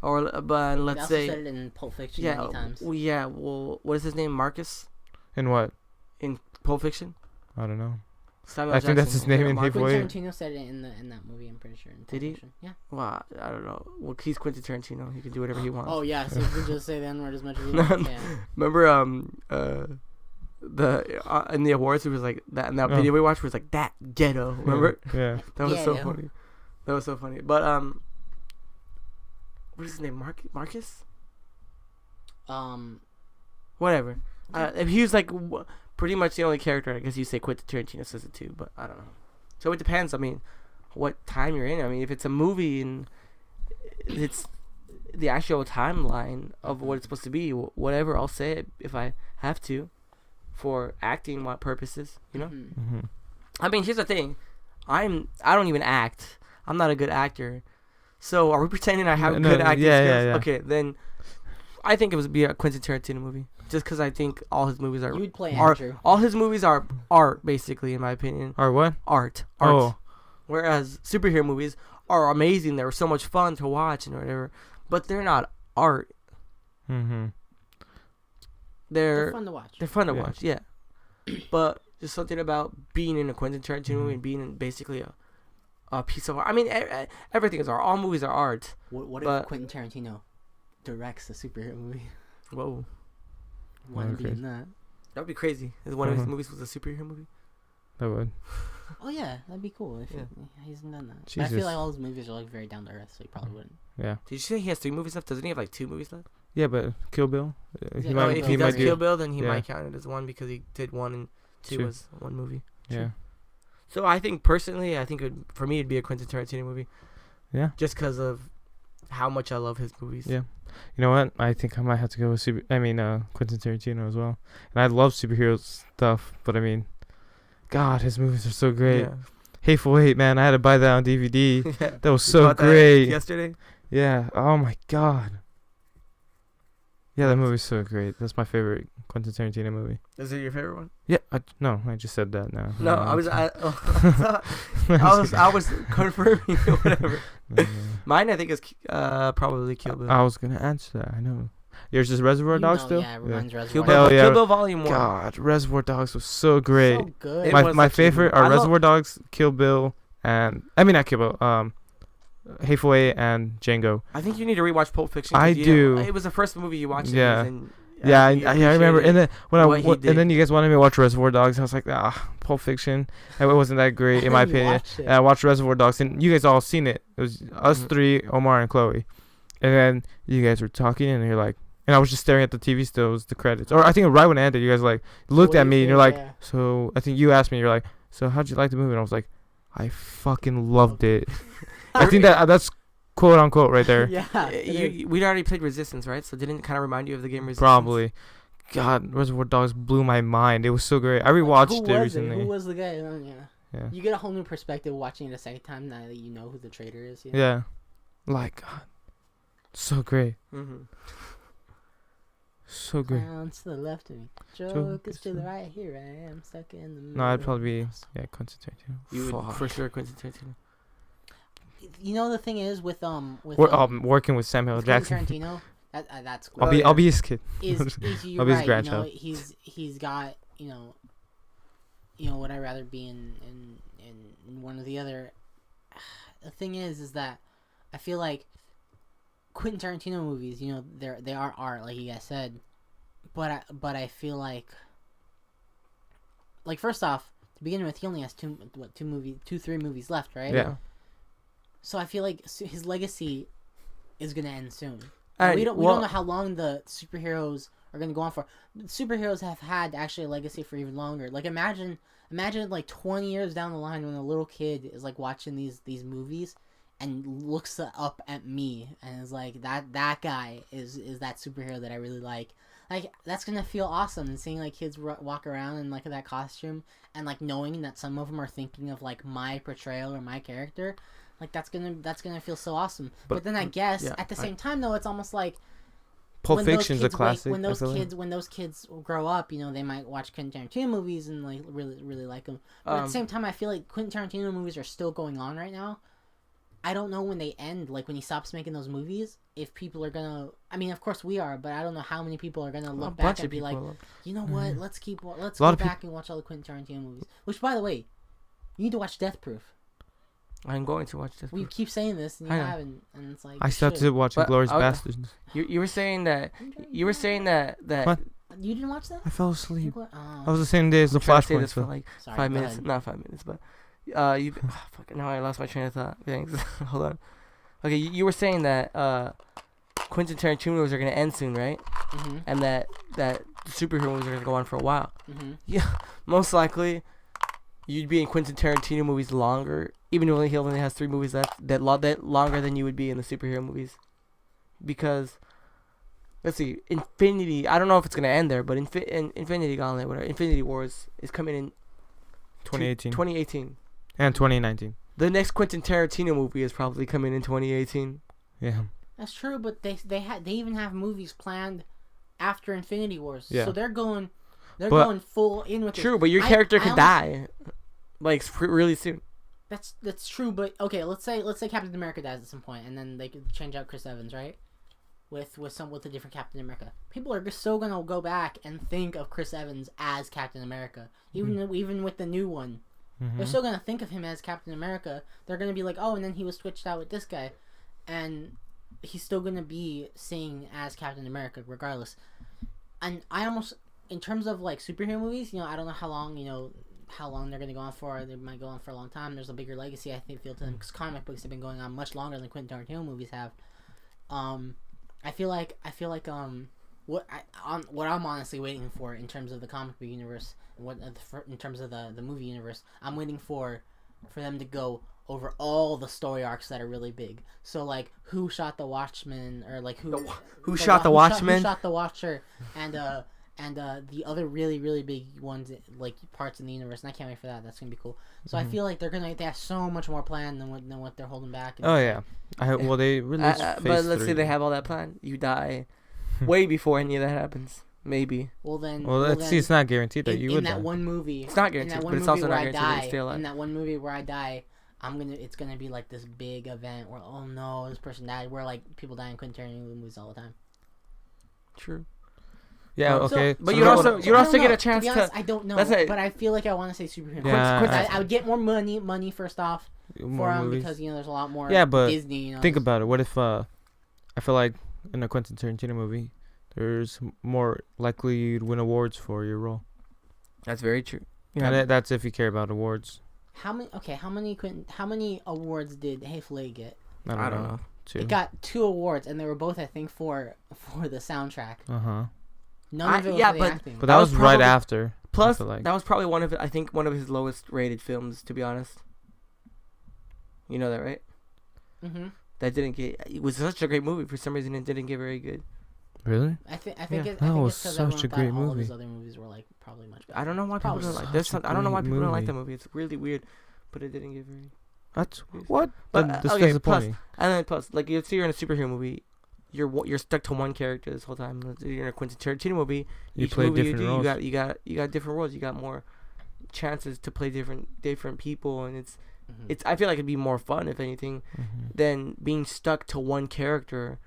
Or but They let's also say said it in Pulp Fiction yeah, many times. well, what is his name? Marcus In what? in Pulp Fiction. I don't know. Samuel I think that's Jackson. his name in Marcus. Hateful Eight. Quentin Tarantino said it in that movie. I'm pretty sure. In Pulp Did he? Fiction. Yeah. Well, I don't know. Well, he's Quentin Tarantino. He can do whatever he wants. Oh yeah, so you can just say the N-word as much as you No, want. no. Yeah. Remember the in the awards it was like that in that video we watched was like that ghetto. Remember? Yeah. That was so Ghetto. funny. That was so funny. But what is his name? Marcus? Whatever. If he was like pretty much the only character, I guess you say Quentin Tarantino says it too. But I don't know. So it depends. I mean, what time you're in. I mean, if it's a movie and it's the actual timeline of what it's supposed to be, whatever, I'll say it if I have to, for acting purposes. You know. Mhm. Mm-hmm. I mean, here's the thing. I don't even act. I'm not a good actor. So are we pretending I have good acting skills? Yeah. Okay, then I think it would be a Quentin Tarantino movie. Just because I think all his movies are You would play are Andrew. all his movies are art, basically, in my opinion. Or what? Art. Oh. Whereas superhero movies are amazing. They were so much fun to watch and whatever. But they're not art. Mm-hmm. They're fun to watch. They're fun to Yeah. watch, yeah. But just something about being in a Quentin Tarantino movie and being in basically a piece of art. I mean, everything is art. All movies are art. What but- if Quentin Tarantino directs a superhero movie? Whoa. Want to be Okay. in that? That would be crazy. If one of his Mhm. movies was a superhero movie. That would. Oh yeah, that'd be cool if Yeah. he hasn't done that. But I Jesus. feel like all his movies are like very down to earth, so he probably wouldn't. Yeah. Did you say he has 3 movies left? Doesn't he have like 2 movies left? Yeah, but Kill Bill. He Yeah, Oh, might. if He he might does do. Kill Bill, then he Yeah. might count it as 1 because he did 1 and 2 2. was 1 movie. Yeah. So I think personally, for me, it'd be a Quentin Tarantino movie. Yeah. Just because of how much I love his movies. Yeah. You know what? I think I might have to go with Quentin Tarantino as well. And I love superhero stuff, but I mean, God, his movies are so great. Yeah. Hateful Eight, man, I had to buy that on DVD. Yeah. That was You so bought that great. yesterday? Yeah. Oh my God. Yeah, that movie's so great. That's my favorite Quentin Tarantino movie. Is it your favorite one? Yeah. I just said that now. No, I was confirming whatever. Yeah. Mine, I think, is probably Kill Bill. I was gonna answer that. I know. Yours is Reservoir You Dogs know, still. Yeah, mine's Kill Reservoir Bill, Hell Dogs. yeah. Kill Bill Volume 1. God, Reservoir Dogs was so great. So good. It my was my actually favorite good. I are love- Reservoir Dogs, Kill Bill, and not Kill Bill. Hateful Eight and Django. I think you need to rewatch Pulp Fiction. 'cause I you do. It was the first movie you watched. Yeah. And Yeah, you I remember. appreciated And then when what he and did. then you guys wanted me to watch Reservoir Dogs. I was like, Pulp Fiction. And it wasn't that great in my You opinion. watched it. And I watched Reservoir Dogs, and you guys all seen it. It was us Mhm. 3, Omar and Chloe. And then you guys were talking, and you're like, and I was just staring at the TV still. It was the credits. Or I think right when it ended, you guys like looked What at do me, you and you're think? like, Yeah. so I think you asked me, you're like, so how'd you like the movie? And I was like, I fucking loved it. I think that's quote unquote right there. Yeah. We'd already played Resistance, right? So didn't it kind of remind you of the game Resistance? Probably. God, Reservoir Dogs blew my mind. It was so great. I rewatched it Who recently. was the guy? Oh, yeah. Yeah. You get a whole new perspective watching it a second time now that you know who the traitor is. You know? Yeah. Like, God. So great. Mm-hmm. So good. Clowns to the left of me. Jokers to the right. Here I am, stuck in the middle. No, I'd probably be Quentin Tarantino. You would for sure Quentin Tarantino. You know the thing is with working with Samuel with Jackson. Quentin Tarantino. That's cool. I'll be his kid. Is I'll be his grandchild. He's got would I rather be in one or the other. The thing is that I feel like Quentin Tarantino movies, they are art, like you guys said, but I feel like first off, to begin with, he only has 3 movies left, right? Yeah. So I feel like his legacy is gonna end soon. Right, we don't know how long the superheroes are gonna go on for. Superheroes have had actually a legacy for even longer. Like imagine 20 years down the line when a little kid is watching these movies and looks up at me and is like, that guy is that superhero that I really like. That's gonna feel awesome, and seeing kids walk around in that costume and knowing that some of them are thinking of my portrayal or my character. That's gonna feel so awesome. But then I guess at the same time though, it's almost like Pulp Fiction's a classic. When those kids grow up, they might watch Quentin Tarantino movies and really really like them. But at the same time, I feel like Quentin Tarantino movies are still going on right now. I don't know when they end, when he stops making those movies, if people are gonna. I mean, of course we are, but I don't know how many people are gonna look back and be like, you know what? Let's go back and watch all the Quentin Tarantino movies. Which, by the way, you need to watch Death Proof. I'm going to watch this. We keep saying this, and you haven't, and it's like I started watching Glorious Bastards. You were saying that. You were saying that. What? You didn't watch that? I fell asleep. I was the same day as the Flashpoint. For 5 minutes, not 5 minutes, but now I lost my train of thought. Thanks. Hold on. Okay, you were saying that Quentin Tarantino movies are gonna end soon, right? Mm-hmm. And that superhero movies are gonna go on for a while. Mm-hmm. Yeah, most likely, you'd be in Quentin Tarantino movies longer, even though he only has 3 movies left. That longer than you would be in the superhero movies, because let's see, Infinity. I don't know if it's gonna end there, but Infinity Gauntlet, whatever, Infinity Wars is coming in 2018. 2018. And 2019. The next Quentin Tarantino movie is probably coming in 2018. Yeah. That's true, but they even have movies planned after Infinity Wars. Yeah. So they're going full in with it. True, but your character could die really soon. That's true, but okay, let's say Captain America dies at some point, and then they could change out Chris Evans, right? With a different Captain America. People are still gonna go back and think of Chris Evans as Captain America, even with the new one. Mm-hmm. They're still gonna think of him as Captain America. They're gonna be like, oh, and then he was switched out with this guy, and he's still gonna be seen as Captain America regardless. And I almost, in terms of superhero movies, I don't know how long they're gonna go on for. They might go on for a long time. There's a bigger legacy I think feel to them because comic books have been going on much longer than Quentin Tarantino movies have. I feel like what I'm honestly waiting for in terms of the comic book universe, in terms of the movie universe, I'm waiting for them to go over all the story arcs that are really big. So who shot the Watchmen, or who shot the Watchmen, who shot the Watcher, and the other really really big ones parts in the universe, and I can't wait for that. That's gonna be cool. So I feel like they have so much more planned than what they're holding back. Oh yeah, they released but let's say they have all that planned. You die way before any of that happens. Maybe. Well then, it's not guaranteed that you would. In that one movie, it's not guaranteed, but it's also not guaranteed that you stay alive. In that one movie where I die, it's gonna be this big event where, oh no, this person died. Where people die in Quentin Tarantino movies all the time. True. Yeah. Okay. But you also get a chance to. Be honest, I don't know. But I feel like I want to say superhero. Yeah. I would get more money first off for him because there's a lot more. Yeah, but Disney. Think about it. What if I feel like in a Quentin Tarantino movie, there's more likely you'd win awards for your role. That's very true. Yeah. And that's if you care about awards. How many awards did Hateful Eight get? I don't know. 2. It got 2 awards, and they were both, I think, for the soundtrack. None of it was for the acting. But that was right after. Plus, that was probably one of his lowest rated films, to be honest. You know that, right? Mm-hmm. That didn't get. It was such a great movie. For some reason, it didn't get very good. Really? I think that was such a great movie. All of his other movies were probably much better. I don't know why people don't like. I don't know why people don't like that movie. It's really weird, but it didn't get very. That's what. But that's disappointing. Plus, if you're in a superhero movie, you're stuck to one character this whole time. You're in a Quentin Tarantino movie. You Each play movie different roles. you got different roles. You got more chances to play different people, and it's I feel like it'd be more fun if anything than being stuck to one character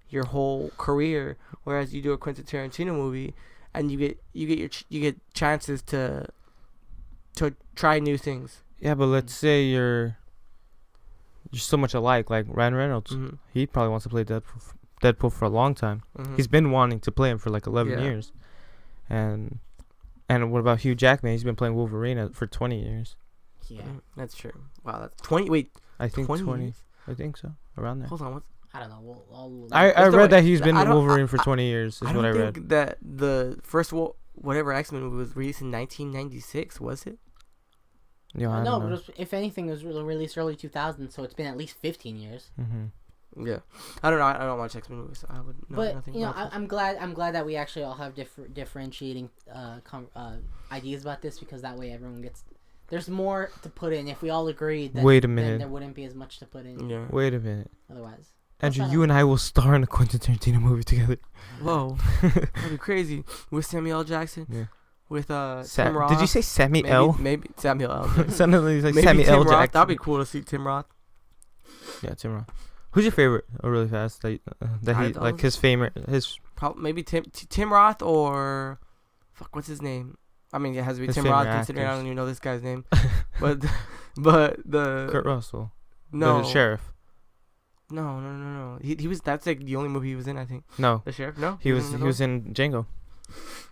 your whole career. Whereas you do a Quentin Tarantino movie, and you get chances to try new things. Yeah, but let's say you're so much alike. Like Ryan Reynolds, he probably wants to play Deadpool for a long time. He's been wanting to play him for like 11 years. And what about Hugh Jackman? He's been playing Wolverine for 20 years. Yeah, that's true. Wow, that's 20. Wait, I think 20. Years? I think so. Around there. Hold on, what? I don't know. I read that he's been Wolverine for 20 years. Is what I read. I don't think that the first whatever X-Men movie was released in 1996. Was it? Yeah, I don't know. But if anything, it was released early 2000, so it's been at least 15 years. Yeah, I don't know. I don't watch X-Men movies, so I would know but nothing. You know, I'm glad that we actually all have differentiating ideas about this, because that way everyone gets. There's more to put in. If we all agreed, wait a minute, then there wouldn't be as much to put in. Yeah. Wait a minute. Otherwise, Andrew, you and I will star in a Quentin Tarantino movie together. Whoa, that'd be crazy with Samuel L. Jackson. Yeah. With Tim Roth. Did you say Sammy L? Maybe Samuel L. Something like maybe Sammy Tim L. Roth. Jackson. That'd be cool to see Tim Roth. Yeah, Tim Roth. Who's your favorite? Oh, really fast. That he like his favorite. Maybe Tim Roth or what's his name? I mean, it has to be Tim Roth, considering I don't even know this guy's name. but the Kurt Russell. No, the sheriff. No. He was. That's like the only movie he was in, I think. No, the sheriff. No, he was in Django.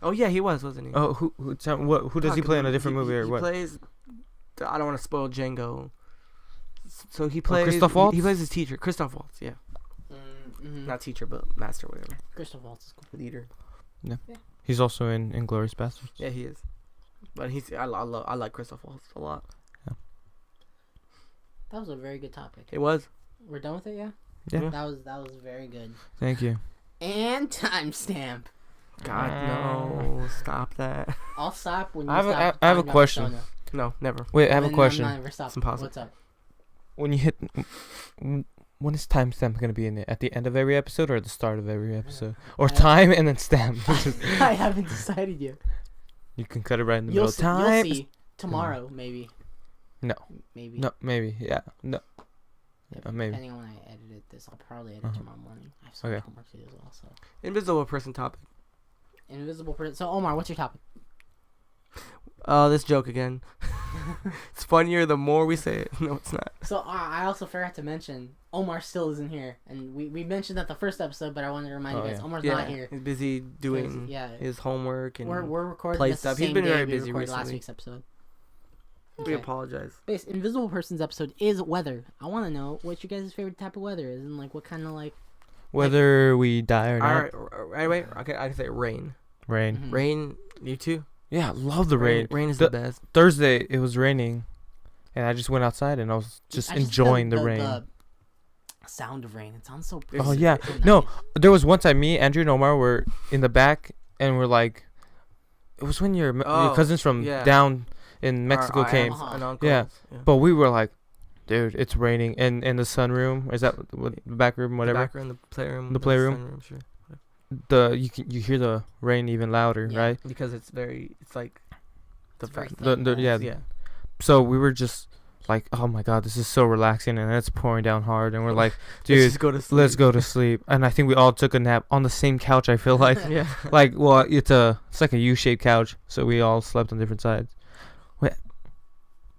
Oh yeah, he wasn't he? Oh, who does he play in a different movie or what? He plays. I don't want to spoil Django. So he plays. Christoph Waltz? He plays his teacher, Christoph Waltz. Yeah. Not teacher, but master, whatever. Christoph Waltz is cool. Leader. Yeah. He's also in Inglourious Basterds. Yeah, he is. But I like Christoph Waltz a lot. Yeah. That was a very good topic. It was. We're done with it, yeah? Yeah. That was very good. Thank you. And timestamp. God, no. Stop that. I'll stop when you I stop. have a question. No, never. Wait, I have a question. I'm not ever stop. It's impossible. What's up? When you hit... When is timestamp going to be in it? At the end of every episode or at the start of every episode? Or time and then stamp? I haven't decided yet. You can cut it right in the middle. Time. You'll see. Tomorrow, maybe. No. Maybe. No, maybe. Yeah. No. Yeah, maybe. Depending on when I edited this, I'll probably edit tomorrow morning. I have some homework to do as well, so. Invisible person topic. Invisible person. So, Omar, what's your topic? This joke again. It's funnier the more we say it. No, it's not. So, I also forgot to mention, Omar still isn't here. And we mentioned that the first episode, but I wanted to remind you guys, Omar's not here. He's busy doing his homework and we're recording play this stuff. The same He's been day very we busy recorded recently. last week's episode. We apologize. Invisible Person's episode is weather. I want to know what your guys' favorite type of weather is, and like what kind of like. Whether we die or not. Alright, wait. Okay, I can say rain. Rain. Mm-hmm. Rain. You too. Yeah, love the rain. Rain is the best. Thursday it was raining, and I just went outside and I was just enjoying the rain. The sound of rain. It sounds so pretty. Oh yeah, so nice. no. There was one time me, Andrew, and Omar were in the back, and we're like, it was when your cousins from down in Mexico came. Yeah, but we were like, dude, it's raining, and in the sunroom, is that the back room, whatever? The back room, the playroom. The playroom. Sunroom, sure. You hear the rain even louder, right? Because it's like yeah. So we were just like, oh my god, this is so relaxing, and it's pouring down hard, and we're like, dude, let's go to sleep. And I think we all took a nap on the same couch. I feel like, yeah, like it's like a U-shaped couch, so we all slept on different sides. Wait,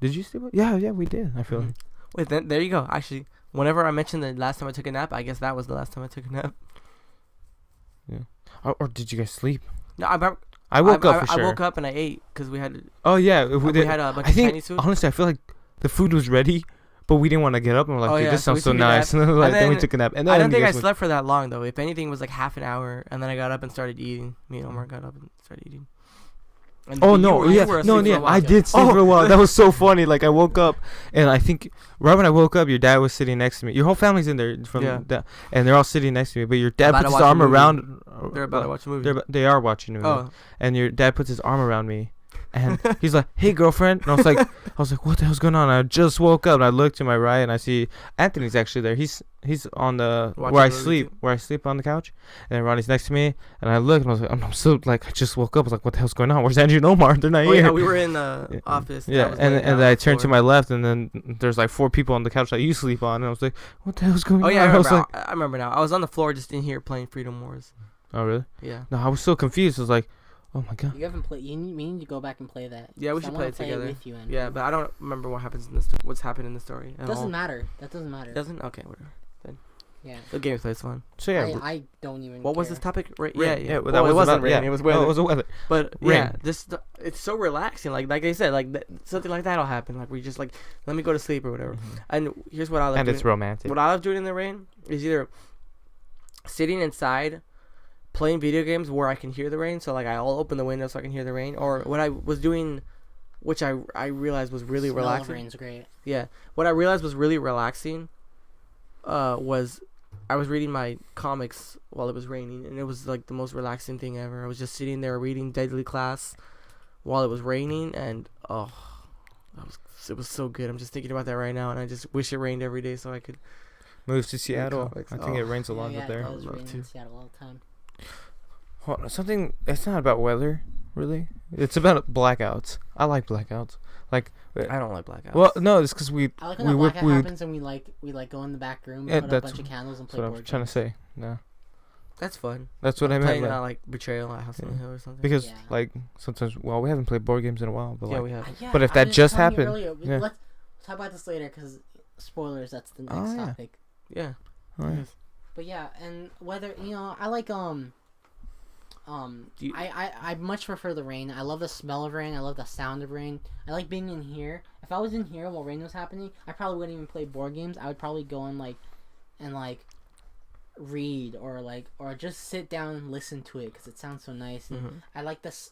did you sleep? Yeah, we did. I feel like. Wait, then there you go. Actually, whenever I mentioned the last time I took a nap, I guess that was the last time I took a nap. Yeah. Or did you guys sleep? No, I woke up for sure. I woke up and I ate because we had. Oh yeah, we had a bunch of Chinese food. Honestly, I feel like the food was ready, but we didn't want to get up, and we're like, dude, this sounds so nice. And then we took a nap. And then I don't think I slept for that long though. If anything, it was like half an hour, and then I got up and started eating. Me and Omar got up and started eating. And I did sleep for a while. That was so funny. Like I woke up, and I think right when I woke up, your dad was sitting next to me. Your whole family's in there and they're all sitting next to me. But your dad puts his arm around. They're about to watch a movie. They are watching a movie. And your dad puts his arm around me, And he's like, "Hey, girlfriend." And I was like, "What the hell's going on?" I just woke up. And I look to my right, and I see Anthony's actually there. He's on the Watching where I the movie sleep, too? where I sleep on the couch. And Ronnie's next to me, and I look, and I was like, I'm so like, I just woke up. I was like, "What the hell's going on? Where's Andrew and Omar? They're not Oh here." yeah, we were in the office. Yeah, I was and laying down then I on the turned to floor. my left, and then there's like 4 people on the couch that you sleep on, and I was like, "What the hell's going Oh on?" yeah, I I was remember. like, I remember now. I was on the floor just in here playing Freedom Wars. "Oh really?" Yeah. No, I was so confused. I was like, "Oh my god." You haven't played. We need to go back and play that. Yeah, we 'Cause I should wanna play it together. with you, Andrew. Yeah, but I don't remember what happens in this. What's happened in the story. At Doesn't all. matter. That doesn't matter. Doesn't? Okay, whatever. Yeah. The gameplay is fun. So yeah, I don't even. What was care. this topic? rain. Yeah. Well, Well, it wasn't about, rain. yeah. It was Oh, weather. it was the weather. But Rain. yeah, it's so relaxing. Like they said, like something like that'll happen. Like we just like let me go to sleep or whatever. And here's what I love. And doing. it's romantic. What I love doing in the rain is either sitting inside playing video games where I can hear the rain. So like I'll open the window so I can hear the rain. Or what I was doing, which I realized was really Smell of relaxing. rain's great. Yeah, what I realized was really relaxing. Was I was reading my comics while it was raining, and it was like the most relaxing thing ever. I was just sitting there reading Deadly Class while it was raining, and it was so good. I'm just thinking about that right now, and I just wish it rained every day so I could. Move to Seattle. comics. I think it rains a lot yeah, up there. It does I'd love rain to. in Seattle all the time. Hold on, something. It's not about weather, really. It's about blackouts. I like blackouts. Like, I don't like blackouts. well, no, it's because we. I like when we that whip. blackout happens and we go in the back room, Yeah, put up a that's bunch of candles and That's play what I'm board trying to games. say. No, That's fun. that's what I meant. Playing Like, Betrayal at House on the Yeah. Hill or something. because Yeah. like sometimes, well, we haven't played board games in a while, but yeah, like, we have. Yeah, But if I that was just telling you happened, earlier, yeah. Let's talk about this later because spoilers. That's the next Oh, yeah. topic. Yeah. oh, yeah. Yes. But yeah, and whether I like I much prefer the rain. I love the smell of rain. I love the sound of rain. I like being in here. If I was in here while rain was happening, I probably wouldn't even play board games. I would probably go and read or just sit down and listen to it because it sounds so nice. And Mhm. I like this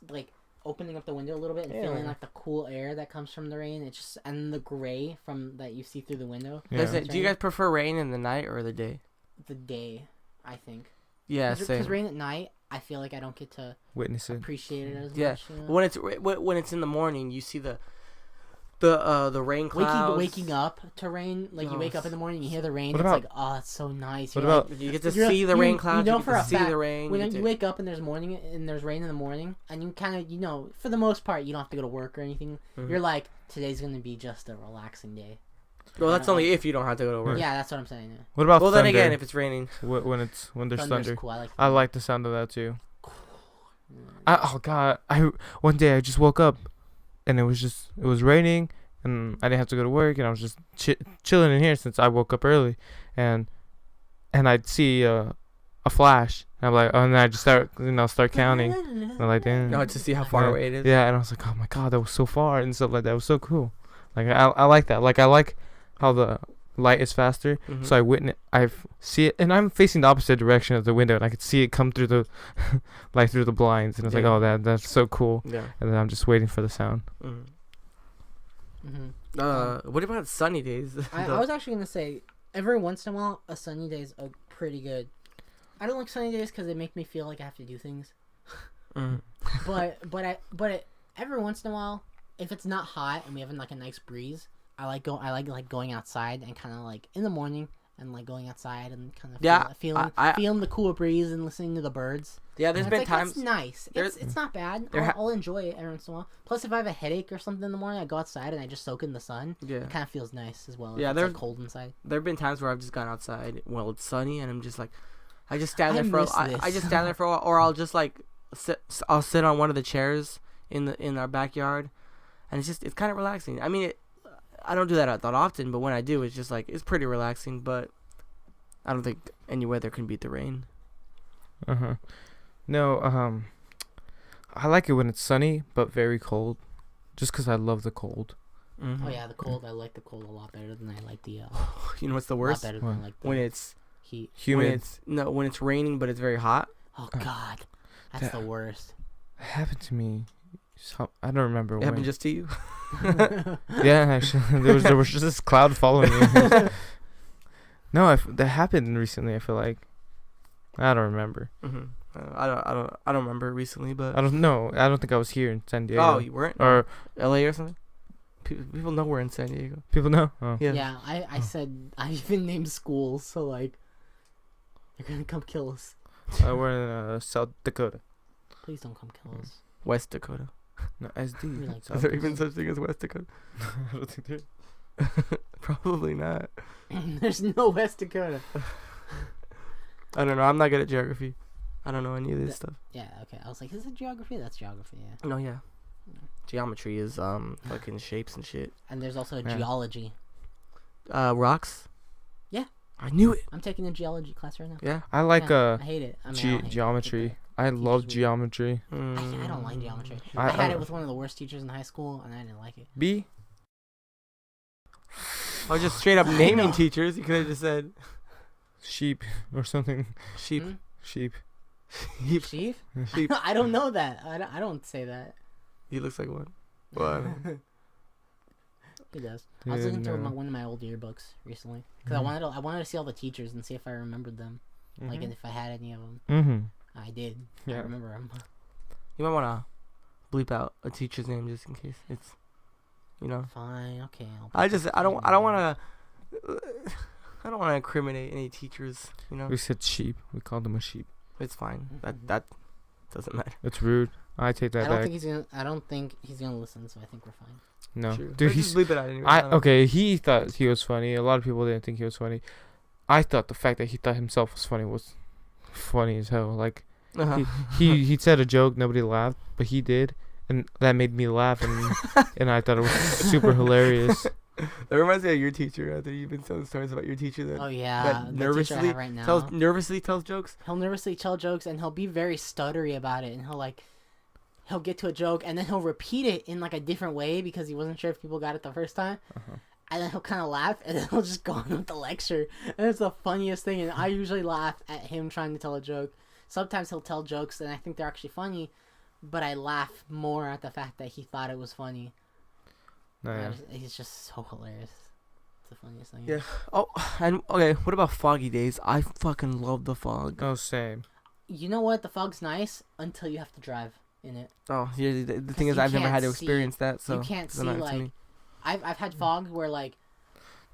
opening up the window a little bit and Yeah. feeling like the cool air that comes from the rain. It's just and the gray from that you see through the window. Yeah. Listen, do you Rain. guys prefer rain in the night or the day? The day, I think. Yeah, Because same. rain at night, I feel like I don't get to Witness it. appreciate it as Yeah. much. You know? When it's in the morning, you see the rain clouds. Waking up to rain, like you wake up in the morning, you hear the rain. What It's about- like, oh, it's so nice. what You're about- like, You get to You're- see the you- rain clouds. you know get for to a see fact, the rain. when you you get to- wake up and there's rain in the morning, and you kind of for the most part you don't have to go to work or anything. Mhm. You're like, today's gonna be just a relaxing day. Well, that's only if you don't have to go to work. Yeah, that's what I'm saying. Yeah. What about Well, thunder? then again, if it's raining. when there's Thunder's thunder, cool. I I like the sound of that too. Mm. Oh god, one day I just woke up, and it was raining, and I didn't have to go to work, and I was just chilling in here since I woke up early, and I'd see a flash, and I'm like, oh, and then I just start counting, and I'm like, damn. No, to see how far Yeah. away it is. Yeah, and I was like, oh my god, that was so far and stuff like that. It was so cool. Like I like that. Like I like how the light is faster. Mhm. So I see it, and I'm facing the opposite direction of the window, and I could see it come through the like through the blinds, and I was like, Yeah. oh, that's so cool. Yeah. And then I'm just waiting for the sound. Mhm. Mm-hmm. What about sunny days? I was actually gonna say every once in a while a sunny day is pretty good. I don't like sunny days because they make me feel like I have to do things. Mhm. but every once in a while, if it's not hot and we have a nice breeze, I like going outside and kind of like in the morning and like going outside and kind of Yeah, feeling the cool breeze and listening to the birds. Yeah, there's And been it's like, times. It's nice. It's not bad. I'll enjoy it every once in a while. Plus, if I have a headache or something in the morning, I go outside and I just soak in the sun. Yeah. It kind of feels nice as well. Yeah, If it's there's- like cold inside. There have been times where I've just gone outside while it's sunny, and I'm just like, I just stand there I for. miss I this. just stand there for a while, or I'll just like I'll sit on one of the chairs in our backyard, and it's kind of relaxing. I mean, I don't do that often, but when I do, it's just like it's pretty relaxing. But I don't think any weather can beat the rain. No, I like it when it's sunny but very cold, just 'cause I love the cold. Mm-hmm. Oh yeah, the cold. I like the cold a lot better than I like the. You know what's the A lot worst? better than I like the When it's heat. Humid. when it's raining but it's very hot. Oh god, that's that- the worst. It happened to me. I don't remember It when. happened just to you. Yeah, actually, there was just this cloud following me. No, that happened recently. I feel like I don't remember. Mm-hmm. I don't remember recently, but I don't know. I don't think I was here in San Diego. oh, you weren't, Or LA or something. People know we're in San Diego. people know. Oh. Yeah. Yeah, I said I even named schools, so like they're gonna come kill us. We're in South Dakota. Please don't come kill us. West Dakota. No, SD. We like Is there even such thing as West Dakota? I don't think there. Probably not. There's no West Dakota. I don't know. I'm not good at geography. I don't know any of this stuff. Yeah, okay. I was like, is it geography? That's geography, yeah. No, yeah. Geometry is fucking shapes and shit. And there's also Yeah. geology. Rocks. Yeah. I knew it. I'm taking a geology class right now. Yeah. I like I hate it. I mean, I don't hate it, geometry. but I teachers love weird. geometry. I don't like geometry. I- I had I- it with one of the worst teachers in high school, and I didn't like it. B. I was just straight up I naming know. teachers. You could have just said Sheep or something. sheep. Hmm? Sheep. Sheep. Sheep? Sheep. I don't know that. I don't say that. He looks like one. Well, I don't- He does. I was looking through no. one of my old yearbooks recently because Mhm. I wanted to see all the teachers and see if I remembered them, like, and if I had any of them. Mm-hmm. I did. I Yeah. remember them. You might wanna bleep out a teacher's name just in case it's, you know. Fine. Okay. I don't wanna. I don't wanna incriminate any teachers. You know. We said sheep. We called them a sheep. It's fine. Mhm. That doesn't matter. It's rude. I take that back. I don't think he's gonna listen, so I think we're fine. No, True. dude, Let's he's. just bleep it out anyway. I don't know. Okay. He thought he was funny. A lot of people didn't think he was funny. I thought the fact that he thought himself was funny was funny as hell. Like Uh-huh. he said a joke, nobody laughed, but he did, and that made me laugh, and I thought it was super hilarious. That reminds me of your teacher. I think you've been telling stories about your teacher that Oh yeah, that the teacher I nervously have right now. nervously tells jokes. He'll nervously tell jokes, and he'll be very stuttery about it, and he'll get to a joke, and then he'll repeat it in like a different way because he wasn't sure if people got it the first time. Uh-huh. And then he'll kind of laugh, and then he'll just go on with the lecture. And it's the funniest thing, and I usually laugh at him trying to tell a joke. Sometimes he'll tell jokes, and I think they're actually funny, but I laugh more at the fact that he thought it was funny. No, yeah. He's just so hilarious. It's the funniest thing. Yeah. Oh, and okay. What about foggy days? I fucking love the fog. Oh, same. You know what? The fog's nice until you have to drive in it. Oh, yeah. The thing is, you I've never had to can't see- experience that. So you can't it's see not to like me. I've had fog where like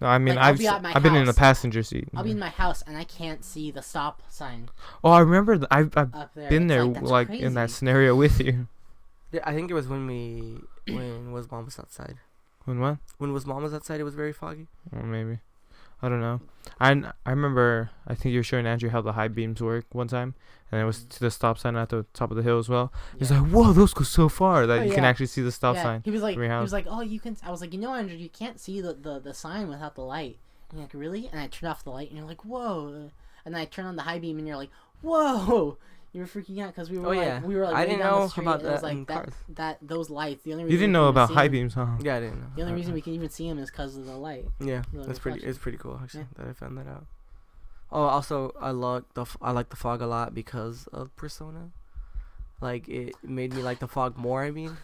No, I mean Like, I'll be at my I've been in the house. passenger seat. I'll be in my house and I can't see the stop sign Oh, I remember. I've up there. been It's there, that's like in that crazy. scenario with you. Yeah, I think it was when was mom was outside. When what? When was mom was outside, it was very foggy. Or maybe. I don't know. I remember. I think you were showing Andrew how the high beams work one time, and it was to the stop sign at the top of the hill as well. He's Yeah. like, "Whoa, those go so far that Oh, you can yeah. actually see the stop Yeah, sign." He was like, from your house. oh, you can. I was like, Andrew, you can't see the sign without the light. And you're like, really? And I turned off the light, and you're like, whoa. And then I turned on the high beam, and you're like, whoa. You were freaking out because we were yeah. we were like I way didn't down know the street, about and it was that in like cars. those lights. The only reason You didn't we know can about see high them- beams, huh? Yeah, I didn't know. The only reason we can even see them is because of the light. Yeah, The that's pretty. reflection. It's pretty cool actually Yeah. that I found that out. Oh, also I like the fog a lot because of Persona. Like it made me like the fog more. I mean,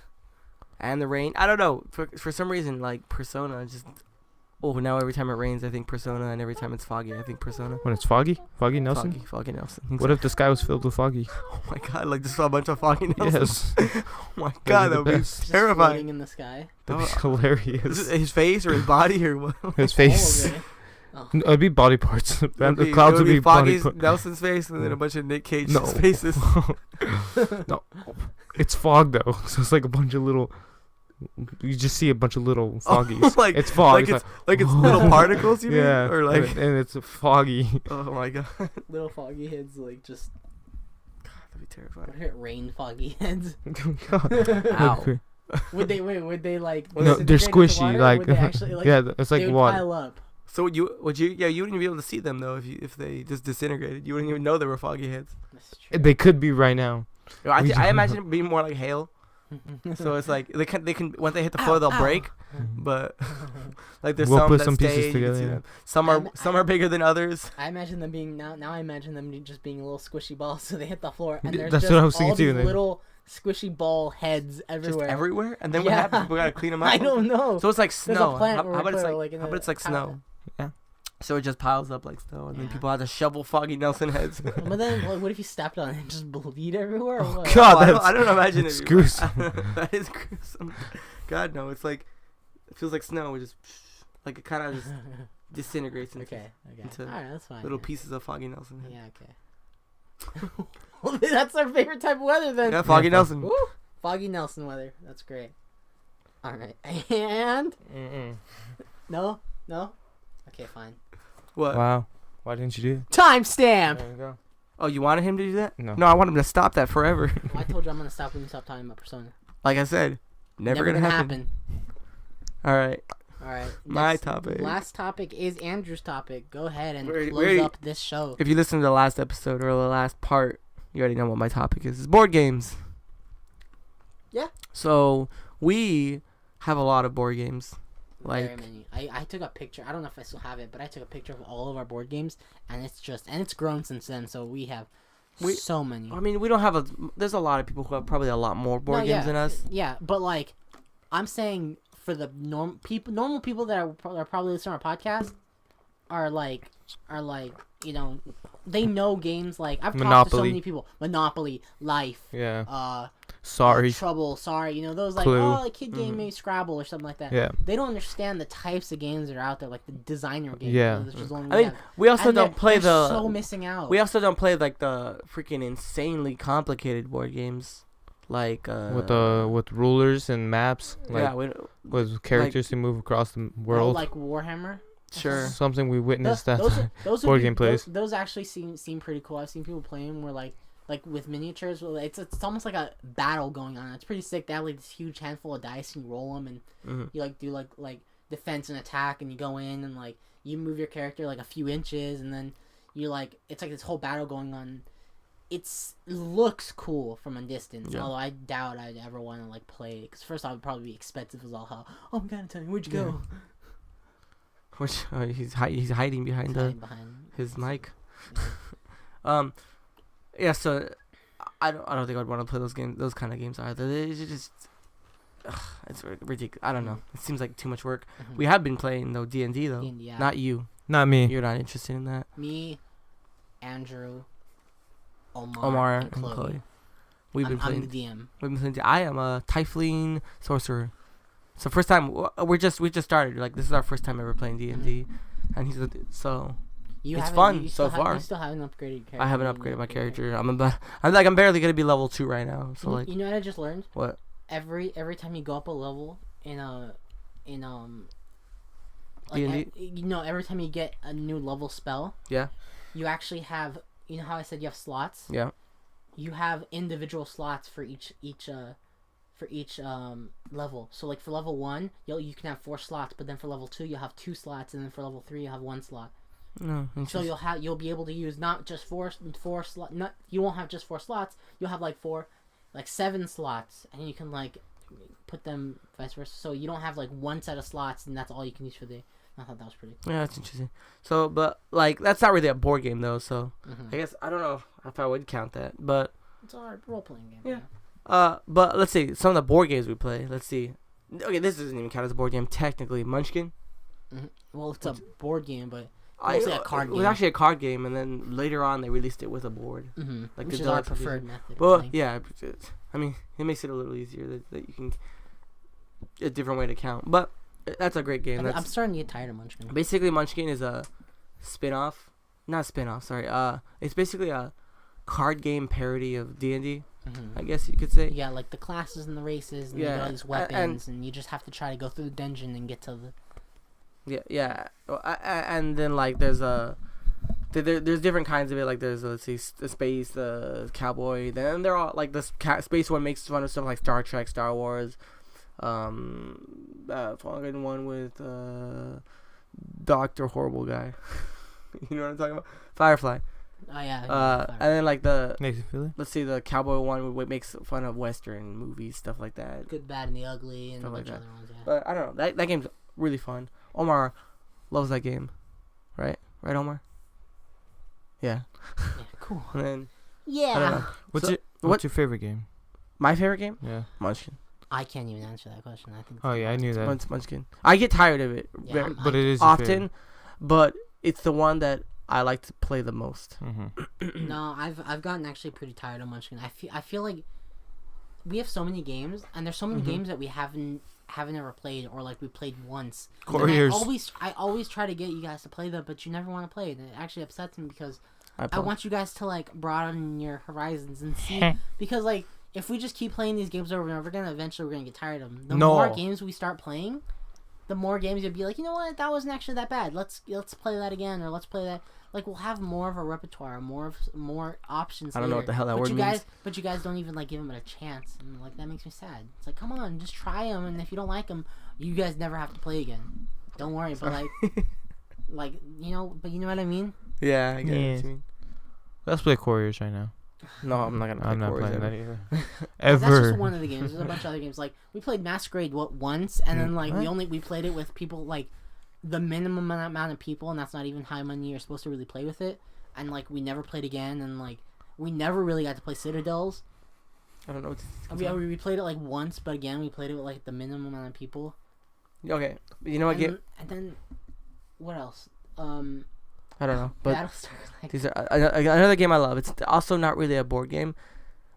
and the rain. I don't know for some reason like Persona just. Oh, now every time it rains, I think Persona, and every time it's foggy, I think Persona. When it's foggy, Foggy Nelson. Foggy Nelson. What if the sky was filled with foggy? Oh my god! Like just saw a bunch of foggy Nelson. Yes, Oh my That'd god, be that the would be best. Just terrifying. floating in the sky. that'd be Is hilarious. it his face or his body or what? His All face. of it. Oh. No, it'd be body parts. It The clouds would be body Foggy's parts. Nelson's face and then Yeah. a bunch of Nick Cage's No. faces. No, it's fog though, so it's like a bunch of little. You just see a bunch of little foggies. like It's fog. like it's little particles, you mean? yeah, Or like and it's foggy. oh my god, Little foggy heads, like just that'd be terrifying. what if it rained foggy heads? Ow. Would they like? No, they're disintegrate into squishy. water, or Like, would they actually, like yeah, it's they like would water. pile up. So you wouldn't even be able to see them though if they just disintegrated. You wouldn't even know they were foggy heads. That's true. They could be right now. I imagine it being more like hail. So it's like they can once they hit the floor they'll Ow. break, but like there's We'll some put that some stay. pieces You can together, see yeah. them. Some are bigger than others. I imagine them being now. I imagine them just being little squishy balls. So they hit the floor, and there's That's just what I was all thinking too, these and little squishy ball heads everywhere. Just everywhere. And then what Yeah. happens? We gotta clean them up. I don't know. So it's like There's snow. a plant How where we about it's put it, like like, in how about a it's like pallet. snow? So it just piles up like snow, and then Yeah. people have to shovel Foggy Nelson heads. But then, what if you stepped on it and just bleed everywhere? Or Oh, what? God. I don't imagine that's it. gruesome. That is gruesome. God, no. It's like, it feels like snow. It just, like, it kind of just disintegrates into Okay. into All right, that's fine. little pieces of Foggy Nelson. Yeah. Okay. Well, that's our favorite type of weather then. Yeah, Foggy Nelson. Woo! Foggy Nelson weather. That's great. All right. And no. Okay, fine. What? Wow. Why didn't you do it? Timestamp. There you go. Oh, you wanted him to do that? No. No, I want him to stop that forever. I told you I'm gonna stop when you stop talking about Persona. Like I said, never gonna happen. All right. All right. My topic. Last topic is Andrew's topic. Go ahead and Wait, close wait. up this show. If you listen to the last episode or the last part, you already know what my topic is. It's board games. Yeah. So we have a lot of board games. Very Like, many. I took a picture. I don't know if I still have it, but I took a picture of all of our board games, and it's grown since then. So we have so many. I mean, we don't have a. There's a lot of people who have probably a lot more board games than us. Yeah, but like, I'm saying for the normal people that are probably listening to our podcast are like they know games like I've talked to so many people. Monopoly, Life, Yeah. Sorry. Trouble, Sorry, those like Clue. like kid game, maybe Scrabble or something like that. Yeah. They don't understand the types of games that are out there, like the designer games. Yeah. Which is the one I mean, we also and don't play they're the. so missing out. We also don't play like the freaking insanely complicated board games, like With rulers and maps, like yeah, with characters to move across the world. like Warhammer. sure. Something we witnessed that Those board would be- game plays. Those actually seem pretty cool. I've seen people playing where like with miniatures. Where it's almost like a battle going on. It's pretty sick. They have like this huge handful of dice and you roll them and you like do like defense and attack and you go in and like you move your character like a few inches and then you like it's like this whole battle going on. It looks cool from a distance, Yeah. although I doubt I'd ever want to like play it. Because first off, it'd probably be expensive as all hell. Oh my god, Tony, where'd you go? Which he's hiding behind Hiding behind his mic. Yeah. Yeah. So I don't think I'd want to play those kind of games either. It's just it's ridiculous. I don't know. It seems like too much work. Mhm. We have been playing though D&D though. D&D, yeah. Not you. Not me. You're not interested in that. Me, Andrew, Omar and Chloe. We've I'm been playing. the DM. We've been playing. I am a Tiefling sorcerer. So first time we just started. Like this is our first time ever playing D&D, and he's so. It's fun so far. You still haven't upgraded your character. I haven't upgraded my character. I'm barely gonna be level 2 right now. So like you know what I just learned? what? Every time you go up a level in D&D? every time you get a new level spell, Yeah. you actually have. You know how I said you have slots? Yeah. You have individual slots for each level. So like for level 1, you can have 4 slots, but then for level 2 you'll have 2 slots, and then for level 3 you'll have 1 slot. No. So you'll be able to use not just four slot. Not you won't have just 4 slots. You'll have like 7 slots, and you can like put them vice versa. So you don't have like one set of slots, and that's all you can use for the. I thought that was pretty. Yeah, that's interesting. So, but like that's not really a board game though. So Mhm. I guess I don't know if I would count that, but It's a role playing game. Yeah. But let's see some of the board games we play. Let's see. Okay, this doesn't even count as a board game technically. Munchkin. Well, it's a board game, but It mostly a card was game. actually a card game, and then later on they released it with a board. Like which the is our deluxe edition. preferred method. of Well, playing. yeah. I mean, it makes it a little easier that you can a different way to count. But that's a great game. I'm That's starting to get tired of Munchkin. basically Munchkin is a spin-off. Not spin-off. Sorry. It's basically a card game parody of D&D. I guess you could say. You got like the classes and the races, and you Yeah, got all these weapons, and you just have to try to go through the dungeon and get to the. Yeah. And then like there's there's different kinds of it. Like there's let's see the space, the cowboy. Then they're all like the space one makes fun of stuff like Star Trek, Star Wars. Fucking one with Doctor Horrible guy. You know what I'm talking about? Firefly. Oh yeah. And then like Makes you feel it. let's see the cowboy one makes fun of Western movies, stuff like that. Good, Bad, and the Ugly, and a Stuff like bunch of that. other ones. Yeah. But I don't know. That game's really fun. Omar loves that game, right? Right, Omar. Yeah. Yeah, cool. And then I don't Yeah. know. What's So- your What's your favorite game? My favorite game? Yeah. Munchkin. I can't even answer that question. I think. Oh yeah, I knew that. Munchkin. I get tired of it Yeah, But it is your often, favorite. but it's the one that I like to play the most. No, I've gotten actually pretty tired of Munchkin. I feel like we have so many games, and there's so many games that we haven't ever played, or like we played once. Couriers. I always try to get you guys to play them, but you never want to play it. And it actually upsets me because I want you guys to like broaden your horizons and see. Because like if we just keep playing these games over and over again, eventually we're gonna get tired of them. The more games we start playing, the more games you'll be like, you know what, that wasn't actually that bad. Let's play that again, or let's play that. Like we'll have more of a repertoire, more options. I don't know what the hell that word means. But you guys don't even like give them a chance, and like that makes me sad. It's like, come on, just try them, and if you don't like them, you guys never have to play again. Don't worry, but like you know what I mean? Yeah, I get what you mean. Let's play Couriers right now. No, I'm not gonna play I'm not Couriers playing ever. that either. Ever. That's just one of the games. There's a bunch of other games. Like we played Masquerade once, and then like we played it with people like the minimum amount of people, and that's not even how many you're supposed to really play with it. And like we never played again, and like we never really got to play Citadels. I don't know. We played it like once, but again we played it with like the minimum amount of people. Okay, you know what game? And then what else? I don't know, but Battlestar. Like, these are another game I love. It's also not really a board game.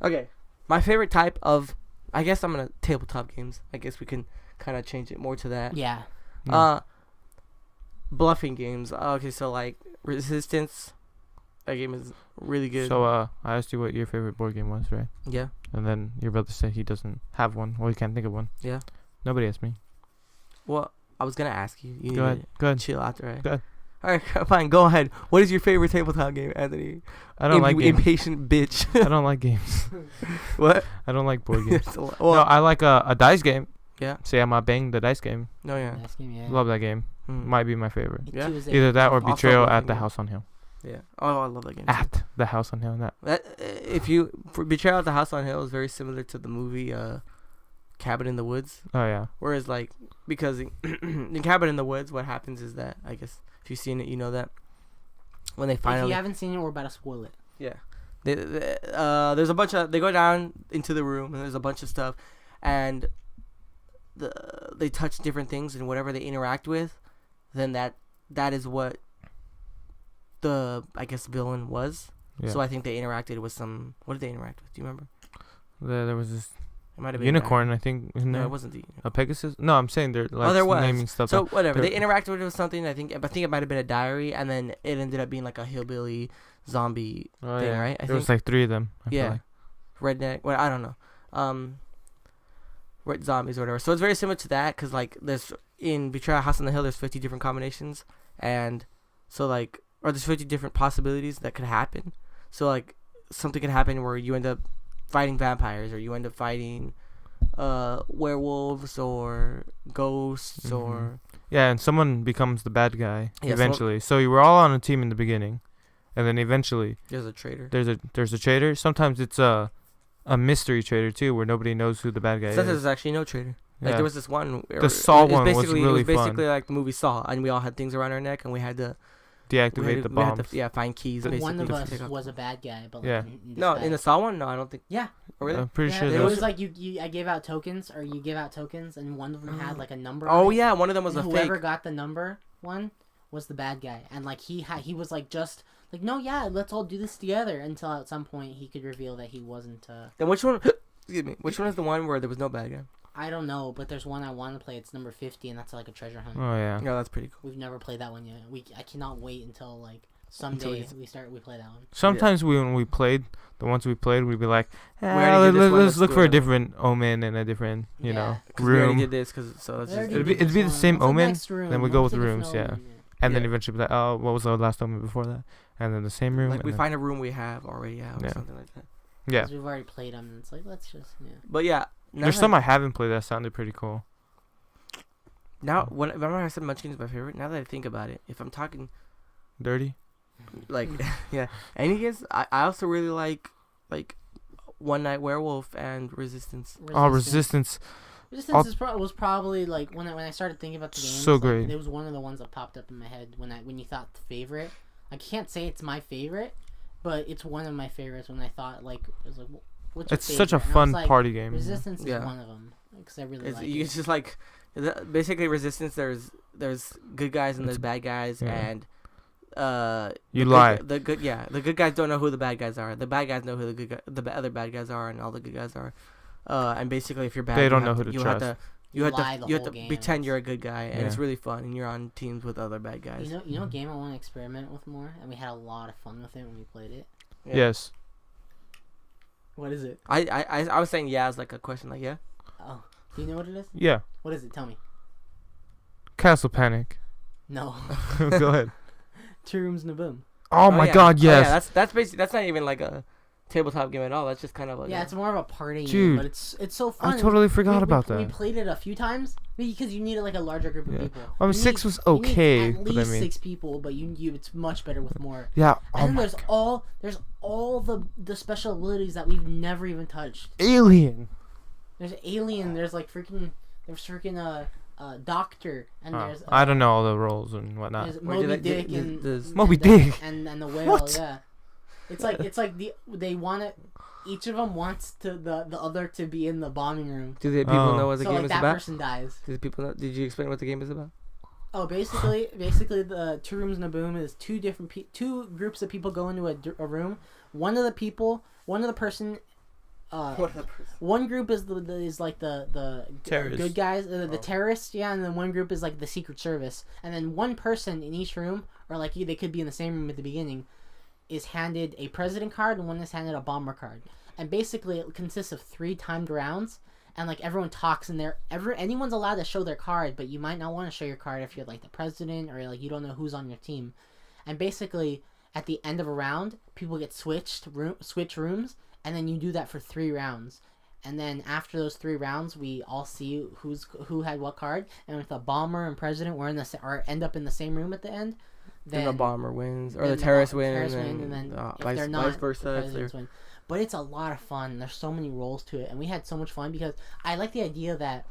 Okay, my favorite type of, I guess I'm gonna tabletop games. I guess we can kind of change it more to that. yeah. Bluffing games. Okay, so like Resistance. That game is really good. So I asked you what your favorite board game was, right? Yeah. And then your brother said he doesn't have one. Well, he can't think of one. Yeah. Nobody asked me. Well, I was gonna ask you. Go ahead. Go ahead. Chill out, right? Go ahead. All right, fine. Go ahead. What is your favorite tabletop game, Anthony? I don't like games. Impatient bitch. I don't like games. What? I don't like board games. Well, No, I like a dice game. Yeah. Say I'm a bang the dice game. No, yeah. Nice game, yeah. Love that game. Mm. Might be my favorite. Yeah. Either that or Also Betrayal bluffing at the game. House on Hill. Yeah. Oh, I love that game. Too. At the House on Hill. That if you for Betrayal at the House on Hill is very similar to the movie Cabin in the Woods. Oh yeah. Whereas like because in Cabin in the Woods, what happens is that I guess if you've seen it, you know that when they finally If you haven't seen it, we're about to spoil it. Yeah. There's a bunch of they go down into the room and there's a bunch of stuff and they touch different things and whatever they interact with, then that is what the I guess villain was. Yeah. So I think they interacted with some. What did they interact with? Do you remember? There was this It might have been unicorn, I think. Isn't No, there? it wasn't the. A Pegasus? No, I'm saying they're like there was. naming stuff. So whatever, There- they interacted with something. I think it might have been a diary, and then it ended up being like a hillbilly zombie Oh, thing, yeah. right? I There was think like 3 of them. I feel Yeah. like. redneck. Well, I don't know. Red zombies or whatever. So it's very similar to that because like there's in Betrayal House on the Hill, there's 50 different combinations, and so like or there's 50 different possibilities that could happen. So like something could happen where you end up fighting vampires or you end up fighting werewolves or ghosts or Yeah, and someone becomes the bad guy Yeah, eventually. So you were all on a team in the beginning, and then eventually there's a traitor. there's a traitor. Sometimes it's a mystery traitor too, where nobody knows who the bad guy Sometimes is. there's actually no traitor. Like Yeah. there was this one. The Saw one was basically, really it was basically fun. like the movie Saw, and we all had things around our neck, and we had to Deactivate the we had bombs. to find keys. But Basically, one of to us take off. was a bad guy, but like, Yeah. in this No, bad. in the Saw one, no, I don't think. Yeah. Oh, really? I'm pretty sure it there was was. like I gave out tokens, or you give out tokens, and one of them had like a number. Oh on it, yeah, one of them was and a whoever fake. got the number one was the bad guy, and like he was like just like no, yeah, let's all do this together until at some point he could reveal that he wasn't. Then which one? Excuse me. Which one is the one where there was no bad guy? I don't know, but there's one I want to play. It's number 50, and that's like a treasure hunt. Oh yeah. Yeah, that's pretty cool. We've never played that one yet. I cannot wait until like someday it's- we play that one. Sometimes when we played the ones we played, we'd be like, already did this one, let's let's look do for a another one." different omen and a different Yeah. know 'Cause we already room, did this, so that's We just already It'd did be this the one. same What's the omen, next room? then we go What's with the rooms, different yeah. omen? and then Yeah. eventually be like, oh, what was the last omen before that, and then the same room. like and we then- find a room we have already out or Yeah. something like that. Yeah. 'Cause we've already played them, and it's like let's just But yeah, There's some I haven't played that sounded pretty cool. now remember I said Munchkin is my favorite. Now that I think about it, if I'm talking Dirty. like yeah, and I also really like One Night Werewolf and Resistance. Oh, Resistance. Resistance was probably like when I started thinking about the games. So like, great. It was one of the ones that popped up in my head when you thought the favorite. I can't say it's my favorite, but it's one of my favorites. When I thought like it was like, what's your It's such a favorite? And I fun was like, party game. Resistance is Yeah. one of them because I really It's, like it's it. just like basically Resistance. There's good guys and there's bad guys, Yeah. and You lie. The good guys don't know who the bad guys are. The bad guys know who the other bad guys are, and all the good guys are. And basically, if you're bad, They don't know who to trust. You have lie to the whole pretend game. you're a good guy, and Yeah. it's really fun, and you're on teams with other bad guys. You know, a game I want to experiment with more, and we had a lot of fun with it when we played it. Yeah. Yes. What is it? I was saying yeah as like a question, like yeah. Oh, do you know what it is? Yeah. What is it? Tell me. Castle Panic. No. Go ahead. 2 Rooms and a Boom. Oh my yeah. God, yes. Oh, yeah, that's basically that's not even like a tabletop game at all. That's just kind of like Yeah, it's more of a party Dude, game, but it's so fun. I totally forgot about We that. played it a few times because you needed like a larger group of Yeah. people. I mean, You 6 need- was you need okay, at but least I mean, 6 people, but you it's much better with more. yeah. Oh And then my there's all the special abilities that we've never even touched. Alien. There's Alien. There's Doctor, and there's I don't know all the roles and whatnot. There's Where did Moby I- Dick did- and does- Moby and, Dick? and the whale. What? Yeah, it's like they want it. Each of them wants the other to be in the bombing room. Do the people Oh. know what the So game like is that about? person dies. Do the people know? Did you explain what the game is about? Oh, basically, the 2 Rooms and a Boom is two groups of people go into a room. One of the person. One group is the Terrorists. good guys, the terrorists, yeah, and then one group is like the Secret Service, and then one person in each room, or like they could be in the same room at the beginning, is handed a president card and one is handed a bomber card, and basically it consists of 3 timed rounds, and like everyone talks in there. Anyone's allowed to show their card, but you might not want to show your card if you're like the president or like you don't know who's on your team, and basically at the end of a round, people get switch rooms. And then you do that for 3 rounds, and then after those 3 rounds, we all see who had what card. And if the bomber and president were end up in the same room at the end, then the bomber wins, or then the terrorist wins, terrorists win, and then if vice they're not, versa. the If they're, presidents win. But it's a lot of fun. There's so many roles to it, and we had so much fun because I like the idea that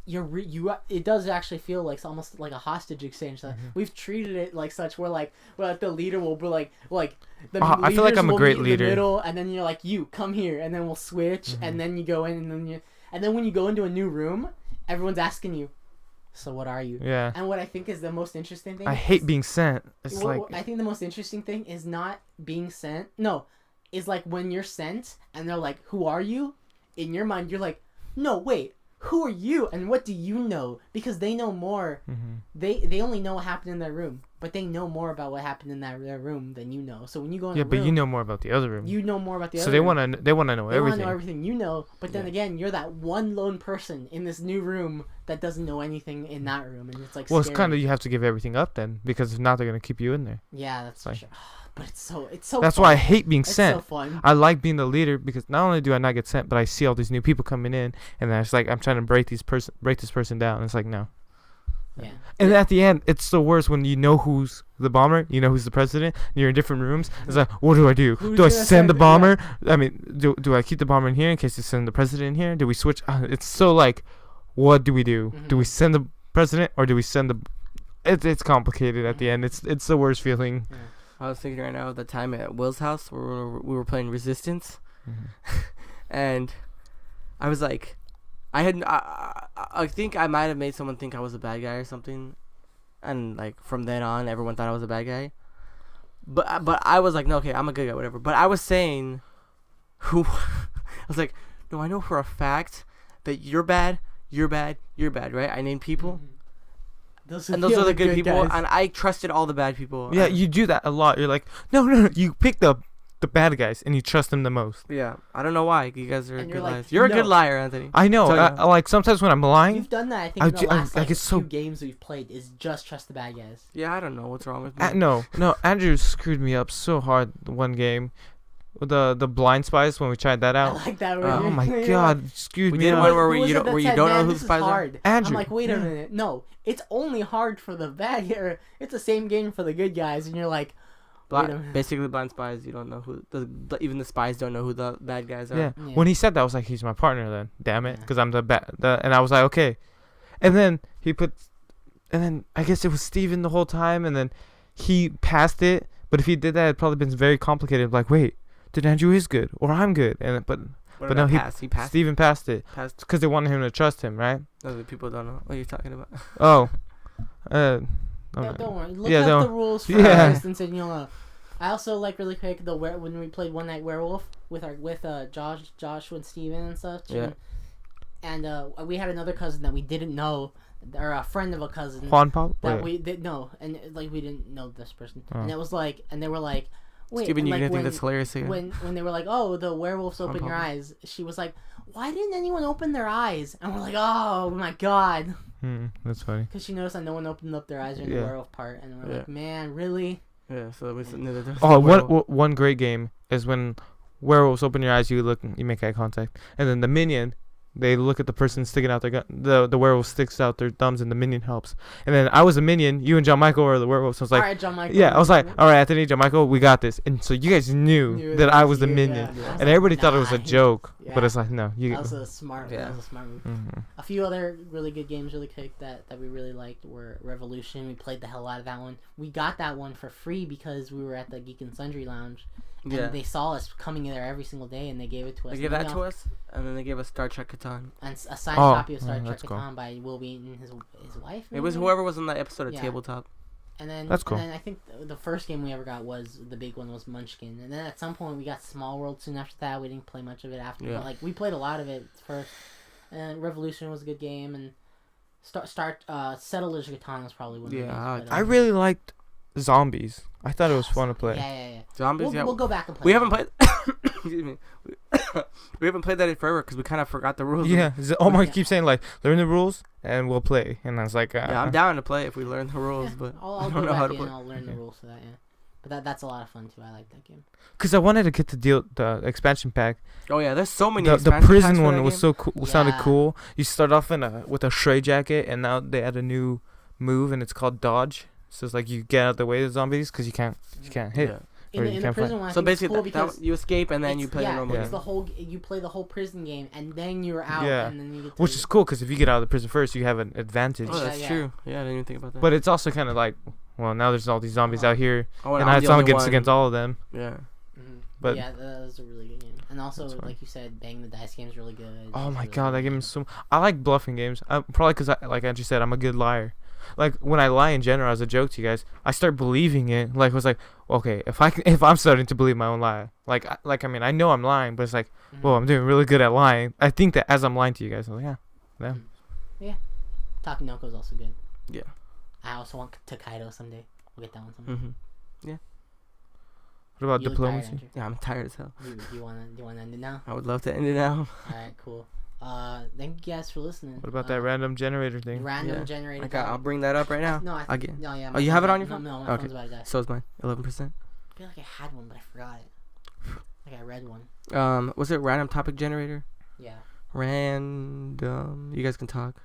it does actually feel like almost like a hostage exchange. So we've treated it like such. We're like the leader will be like the I feel like I'm a leaders will great meet in leader. the middle, and then you're like, you come here, and then we'll switch, and then you go in, and then when you go into a new room, everyone's asking you, so what are you? Yeah. And what I think is the most interesting thing. I hate being sent. It's like I think the most interesting thing is not being sent. No, is like when you're sent, and they're like, who are you? In your mind, you're like, no, wait. Who are you and what do you know? Because they know more. They only know what happened in their room, but they know more about what happened in their room than you know. So when you go in a room, but you know more about the other room. you know more about the so other they room. want to know They want everything. to know everything you know, but then again, you're that one lone person in this new room that doesn't know anything in that room, and it's like Well, scary. it's kind of you have to give everything up then, because if not, they're gonna keep you in there. Yeah, that's for like- sure. But it's so That's fun. why I hate being It's sent. so fun. I like being the leader because not only do I not get sent, but I see all these new people coming in, and then it's like I'm trying to break this person down. And it's like no. Yeah. And at the end, it's the worst when you know who's the bomber, you know who's the president, and you're in different rooms. It's like, what do I do? Who's Do I gonna send send the it? bomber? I mean, do I keep the bomber in here in case you send the president in here? Do we switch? It's so like, what do we do? Do we send the president or do we send the? It's complicated at the end. It's the worst feeling. Yeah. I was thinking right now of the time at Will's house where we were playing Resistance, and I was like, I think I might have made someone think I was a bad guy or something, and like from then on, everyone thought I was a bad guy. But I was like, no, okay, I'm a good guy, whatever. But I was saying, I was like, no, I know for a fact that you're bad, right? I named people. Those And those are the good people, guys. and I trusted all the bad people. Yeah, you do that a lot. You're like, no. You pick the bad guys and you trust them the most. Yeah, I don't know why. You guys are And good you're like, liars. You're a no. good liar, Anthony. I know. Tell ya. I like sometimes when I'm lying. You've done that, I think, I in the ju- I- last like, it's so- few games we've played is just trust the bad guys. Yeah, I don't know what's wrong with me. No. Andrew screwed me up so hard one game. With the blind spies when we tried that I out. like that. Oh my god, screwed We me did up. one where Who was you it don't that where you said, don't know "Man, who this the is spies are. hard." Andrew. I'm like, wait a minute. No, it's only hard for the bad guy. It's the same game for the good guys, and you're like, wait a minute. Basically, blind spies. You don't know who. Even the spies don't know who the bad guys are. Yeah. Yeah. When he said that, I was like, he's my partner then. Damn it, Yeah. because I'm and I was like, okay. And then and then I guess it was Steven the whole time, and then he passed it. But if he did that, it'd probably been very complicated. Like, wait, then Andrew is good, or I'm good, and but no, he passed. Steven passed it Passed. because they wanted him to trust him, right? No, the people don't know what you're talking about. Oh, Don't worry. Look Yeah, up don't- the rules first, Yeah. and then you'll know. I also like really quick when we played One Night Werewolf with Josh and Steven and such. Yeah. And we had another cousin that we didn't know, or a friend of a cousin Juan Pop. that we didn't know, and like we didn't know this person, and it was like, and they were like, wait, Steven, and, you're like, gonna think that's hilarious again. when they were like, oh, the werewolves open your eyes, she was like, why didn't anyone open their eyes? And we're like, oh my god, That's funny. because she noticed that no one opened up their eyes during the Yeah. werewolf part, and we're like, man, really? Yeah, so we One great game is when werewolves open your eyes, you make eye contact, and then the minion, they look at the person sticking out their gun. The werewolf sticks out their thumbs, and the minion helps. And then I was a minion. You and John Michael were the werewolves. So I was like, all right, John Michael. yeah, I was like, all right, Anthony, John Michael, we got this. And so you guys knew that I was the you, minion, yeah. and everybody thought it was a Nah. joke. Yeah. But it's like, no, you. That was a smart. Yeah. That was a smart move. Mhm. A few other really good games, really quick, that we really liked were Revolution. We played the hell out of that one. We got that one for free because we were at the Geek and Sundry Lounge. And Yeah. they saw us coming in there every single day, and they gave it to us. They gave that to us, and then they gave us Star Trek Catan. And a signed Oh, copy of Star Trek that's cool. Catan by Will Wheaton, his wife. It was maybe? whoever was on that episode of Yeah. Tabletop. And then That's cool. And then I think the first game we ever got was the big one was Munchkin. And then at some point we got Small World soon after that. We didn't play much of it after, Yeah. but like we played a lot of it first. And Revolution was a good game, and Settlers Catan was probably one of the Yeah, games. But, I really liked Zombies. I thought it was fun to play. Yeah. Zombies. We'll go back and play. We that. haven't played. Excuse me. We haven't played that in forever because we kind of forgot the rules. Yeah, Omar Yeah. keeps saying like, learn the rules and we'll play, and I was like, Yeah, I'm down to play if we learn the rules, Yeah, but I'll I go don't know how back to in play. and I'll learn the rules for that. Yeah, but that's a lot of fun too. I like that game. Cause I wanted to get the expansion pack. Oh yeah, there's so many. The expansion packs prison for one that was game. so cool. Sounded Yeah. cool. You start off with a stray jacket, and now they add a new move, and it's called dodge. So it's like you get out of the way of the zombies because you can't hit. Yeah. Or In you the can't prison fight. one, I So think it's basically, cool that because you escape and then you play the normal it's game. the whole you play the whole prison game and then you're out Yeah. and then you get to Which is cool because if you get out of the prison first, you have an advantage. Oh, that's Yeah. true. Yeah, I didn't even think about that. But it's also kind of like, well, now there's all these zombies out here, oh, and I'm I the have someone only against one. all of them. Yeah. But- yeah, that was a really good game. And also, That's fine. like you said, Bang the Dice game is really good. Oh It's my really god, that good game is so. I like bluffing games. Probably because, like Andrew said, I'm a good liar. Like when I lie in general as a joke to you guys, I start believing it. Like it was like, okay, if I'm starting to believe my own lie, I mean, I know I'm lying, but it's like, Mhm. well, I'm doing really good at lying. I think that as I'm lying to you guys, I'm like, yeah. Takenoko is also good. Yeah. I also want Takedo someday. We'll get that one someday. Mhm. What about You look tired, diplomacy? Andrew. Yeah, I'm tired as hell. Do you wanna end it now? I would love to end it now. Alright, cool. Thank you guys for listening. What about that random generator thing? random Yeah. generator? I'll bring that up right now. No, Again. No, yeah. Oh, my you have phone's it on about- your phone? No, my Okay. phone's about to die. So is mine. 11%. I feel like I had one, but I forgot it. Like I read one. Was it random topic generator? Yeah. Random. You guys can talk.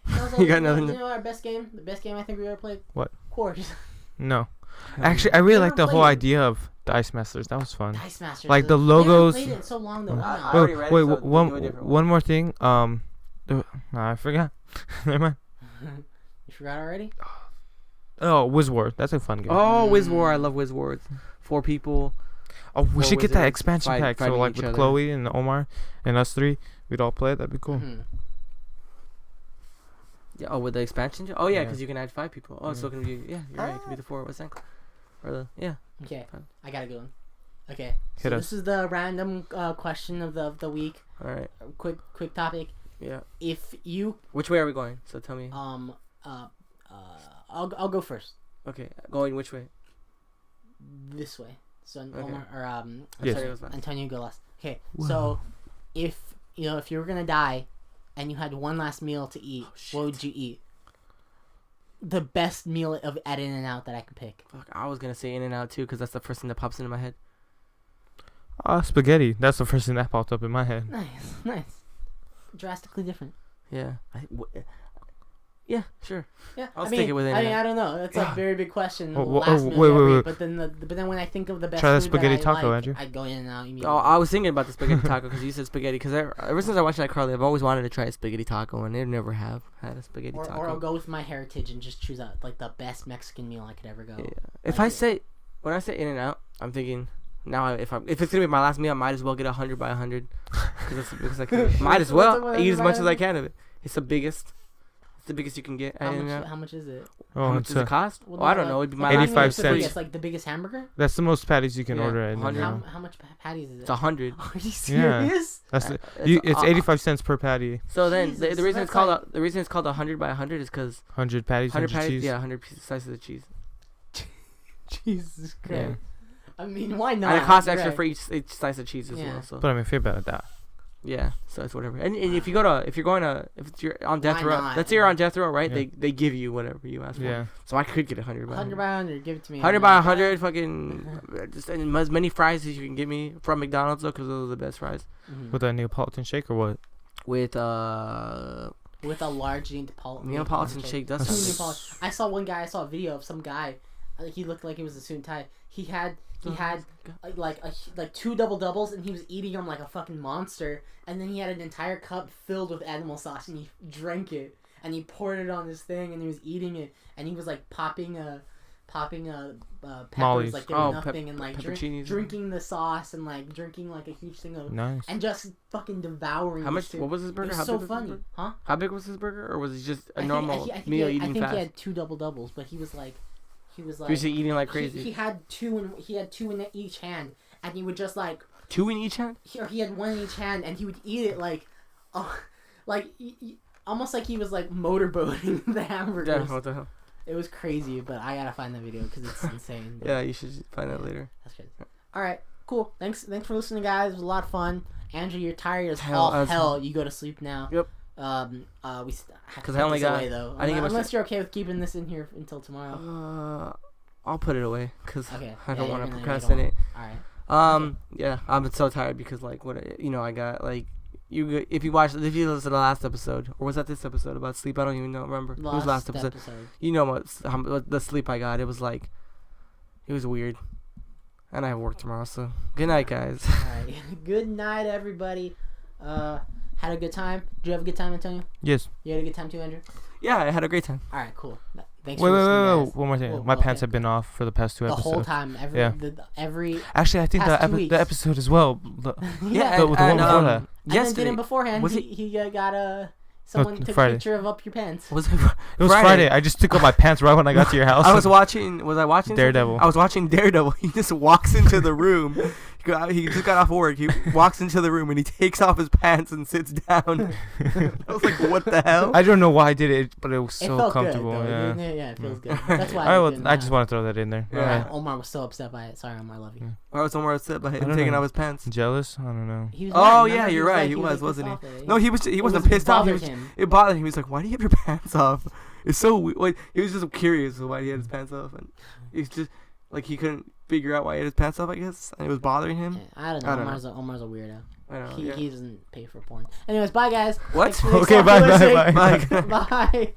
That was You got you nothing know, to- you know our best game? The best game I think we ever played? What? Quarters. No. Actually, I really Never like the whole played it. idea of Dice Masters. That was fun. Dice Masters. Like the We logos- haven't played it in so long though. I Why already Wait, read it, wait, so we can do a one different one more thing. I forgot. Never mind. not? You forgot already? Oh, Wizward. That's a fun game. Oh, Wiz War. I love Wiz Wars. 4 people. Oh, we Four should get that wizards expansion pack. So fighting like each with other. Chloe and Omar and us three, we'd all play it. That'd be cool. Mhm. Yeah. Oh, with the expansion? Oh, yeah, Yeah. because you can add 5 people. Oh, so it can be. Yeah, you're right. It could be the 4. What's that? Or the. Yeah. Okay, Fine. I got a good one. Okay, so Hit this us. is the random question of the week. Alright. Quick topic. Yeah. If you Which way are we going? So tell me. I'll go first. Okay. Going which way? This way. So Okay. Omar or I'm Yes. sorry, Goes last. Antonio go last. Okay, Whoa. so if if you were gonna die, and you had one last meal to eat, what would you eat? The best meal at In-N-Out that I could pick. Fuck, I was gonna say In-N-Out too, because that's the first thing that pops into my head. Spaghetti. That's the first thing that popped up in my head. Nice. Drastically different. Yeah. Yeah, sure. Yeah, I'll I stick mean, it with I mean, In-N-Out. I don't know. It's a very big question. Oh, last oh, meal wait, you ever wait, eat, wait. But then when I think of the best Try that food spaghetti that taco, I Andrew. I go In-N-Out immediately. Oh, I was thinking about the spaghetti taco because you said spaghetti. Because ever since I watched iCarly, I've always wanted to try a spaghetti taco, and they never have had a spaghetti taco. Or I'll go with my heritage and just choose out like the best Mexican meal I could ever go. Yeah. If Like I it. say when I say In-N-Out, I'm thinking now if it's gonna be my last meal, I might as well get 100 by 100. Because like might as well eat as much as I can of it. It's the biggest. It's the biggest you can get. How much is it? Oh, how much does it cost? Well, Well, I don't know. It'd be my 85 it's cents. It's like the biggest hamburger. That's the most patties you can Yeah, order. At 100. How much patties is it? It's 100. Are you Yeah. serious? That's it's 85 cents per patty. So then Jesus, the reason that's it's called like- the reason it's called 100 by 100 is because 100 patties, 100 patties. cheese. Yeah, 100 pieces slices of cheese. Jesus Christ. Yeah. I mean, why not? And it costs extra Right. for each slice of cheese as Yeah. well. So But I mean, feel about that. yeah, so it's whatever. And if you're on death Why row, not? let's say you're on death row, right? Yeah. They give you whatever you ask for. Yeah. So I could get 100 by 100 by 100. Give it to me. 100 by 100, fucking just and as many fries as you can give me from McDonald's though, because those are the best fries. Mhm. With a Neapolitan shake or what? With With a large Neapolitan shake. That's Two That's- Neapolitan. I saw one guy. I saw a video of some guy. He looked like he was a suit and tie. He had like two double doubles, and he was eating them like a fucking monster. And then he had an entire cup filled with animal sauce, and he drank it, and he poured it on this thing, and he was eating it, and he was like popping peppers Molly's. like they were Oh, nothing, and like pepperoncinis. drinking the sauce, and like drinking like a huge thing of, Nice. and just fucking devouring. How this much? shit. What was his It burger? was How so big was funny, his burger? huh? How big was his burger, or was it just a I normal meal I eating think fast? he had two double doubles, but he was like, He was eating like crazy. He had two in each hand, and he would just like, 2 in each hand. he had one in each hand, and he would eat it like, almost like he was like motorboating the hamburgers. Yeah, what the hell? It was crazy, but I gotta find that video because it's insane. Yeah, you should find that later. That's crazy. All right, cool. Thanks for listening, guys. It was a lot of fun. Andrew, you're tired as hell. You go to sleep now. Yep. We have to 'Cause I only put this got- away, though. I didn't get much Unless you're okay with keeping this in here until tomorrow. I'll put it away because Okay. I don't Yeah, want to you're gonna- procrastinate. All right. Yeah, I'm so tired because like I got like if you listen to the last episode, or was that this episode about sleep? I don't even remember. It was last episode. You know what the sleep I got? It was weird, and I have work tomorrow. So good night, guys. All right. Good night, everybody. Had a good time. Did you have a good time, Antonio? Yes. You had a good time too, Andrew? Yeah, I had a great time. All right, cool. Thanks Wait, for wait, listening, wait, guys. one more thing. Whoa, My okay. pants have been off for the past 2 The episodes. whole time. Every Actually, I think past 2 weeks. the episode as well. yeah. the one before that. And then Yesterday didn't beforehand. was He got someone took Friday. a picture of up your pants. was it? It was Friday. I just took off my pants right when I got to your house. Was I watching Daredevil. I was watching Daredevil. He just walks into the room. He just got off work. He walks into the room and he takes off his pants and sits down. I was like, what the hell? I don't know why I did it, but it was It so felt comfortable. good, though. Yeah. Yeah, it feels good. That's why. All right, well, I just want to throw that in there. Yeah. Alright. Omar was so upset by it. Sorry, Omar, I love you. I was somewhere upset by I him don't taking know. off his pants. Jealous? I don't know. He was Oh, mad. yeah, Remember, you're right. He like, was, pissed wasn't he? off at it. No, he wasn't pissed off. bothered him. It bothered him. He was like, "Why do you have your pants off?" It's so like he was just curious of why he had his pants off, and he's just like he couldn't figure out why he had his pants off. I guess, and it was bothering him. Yeah, I don't know. I don't Omar's a weirdo. I don't know. He Yeah. doesn't pay for porn. Anyways, bye guys. What? Thanks Okay, for bye, listening. bye, bye. Bye. Bye.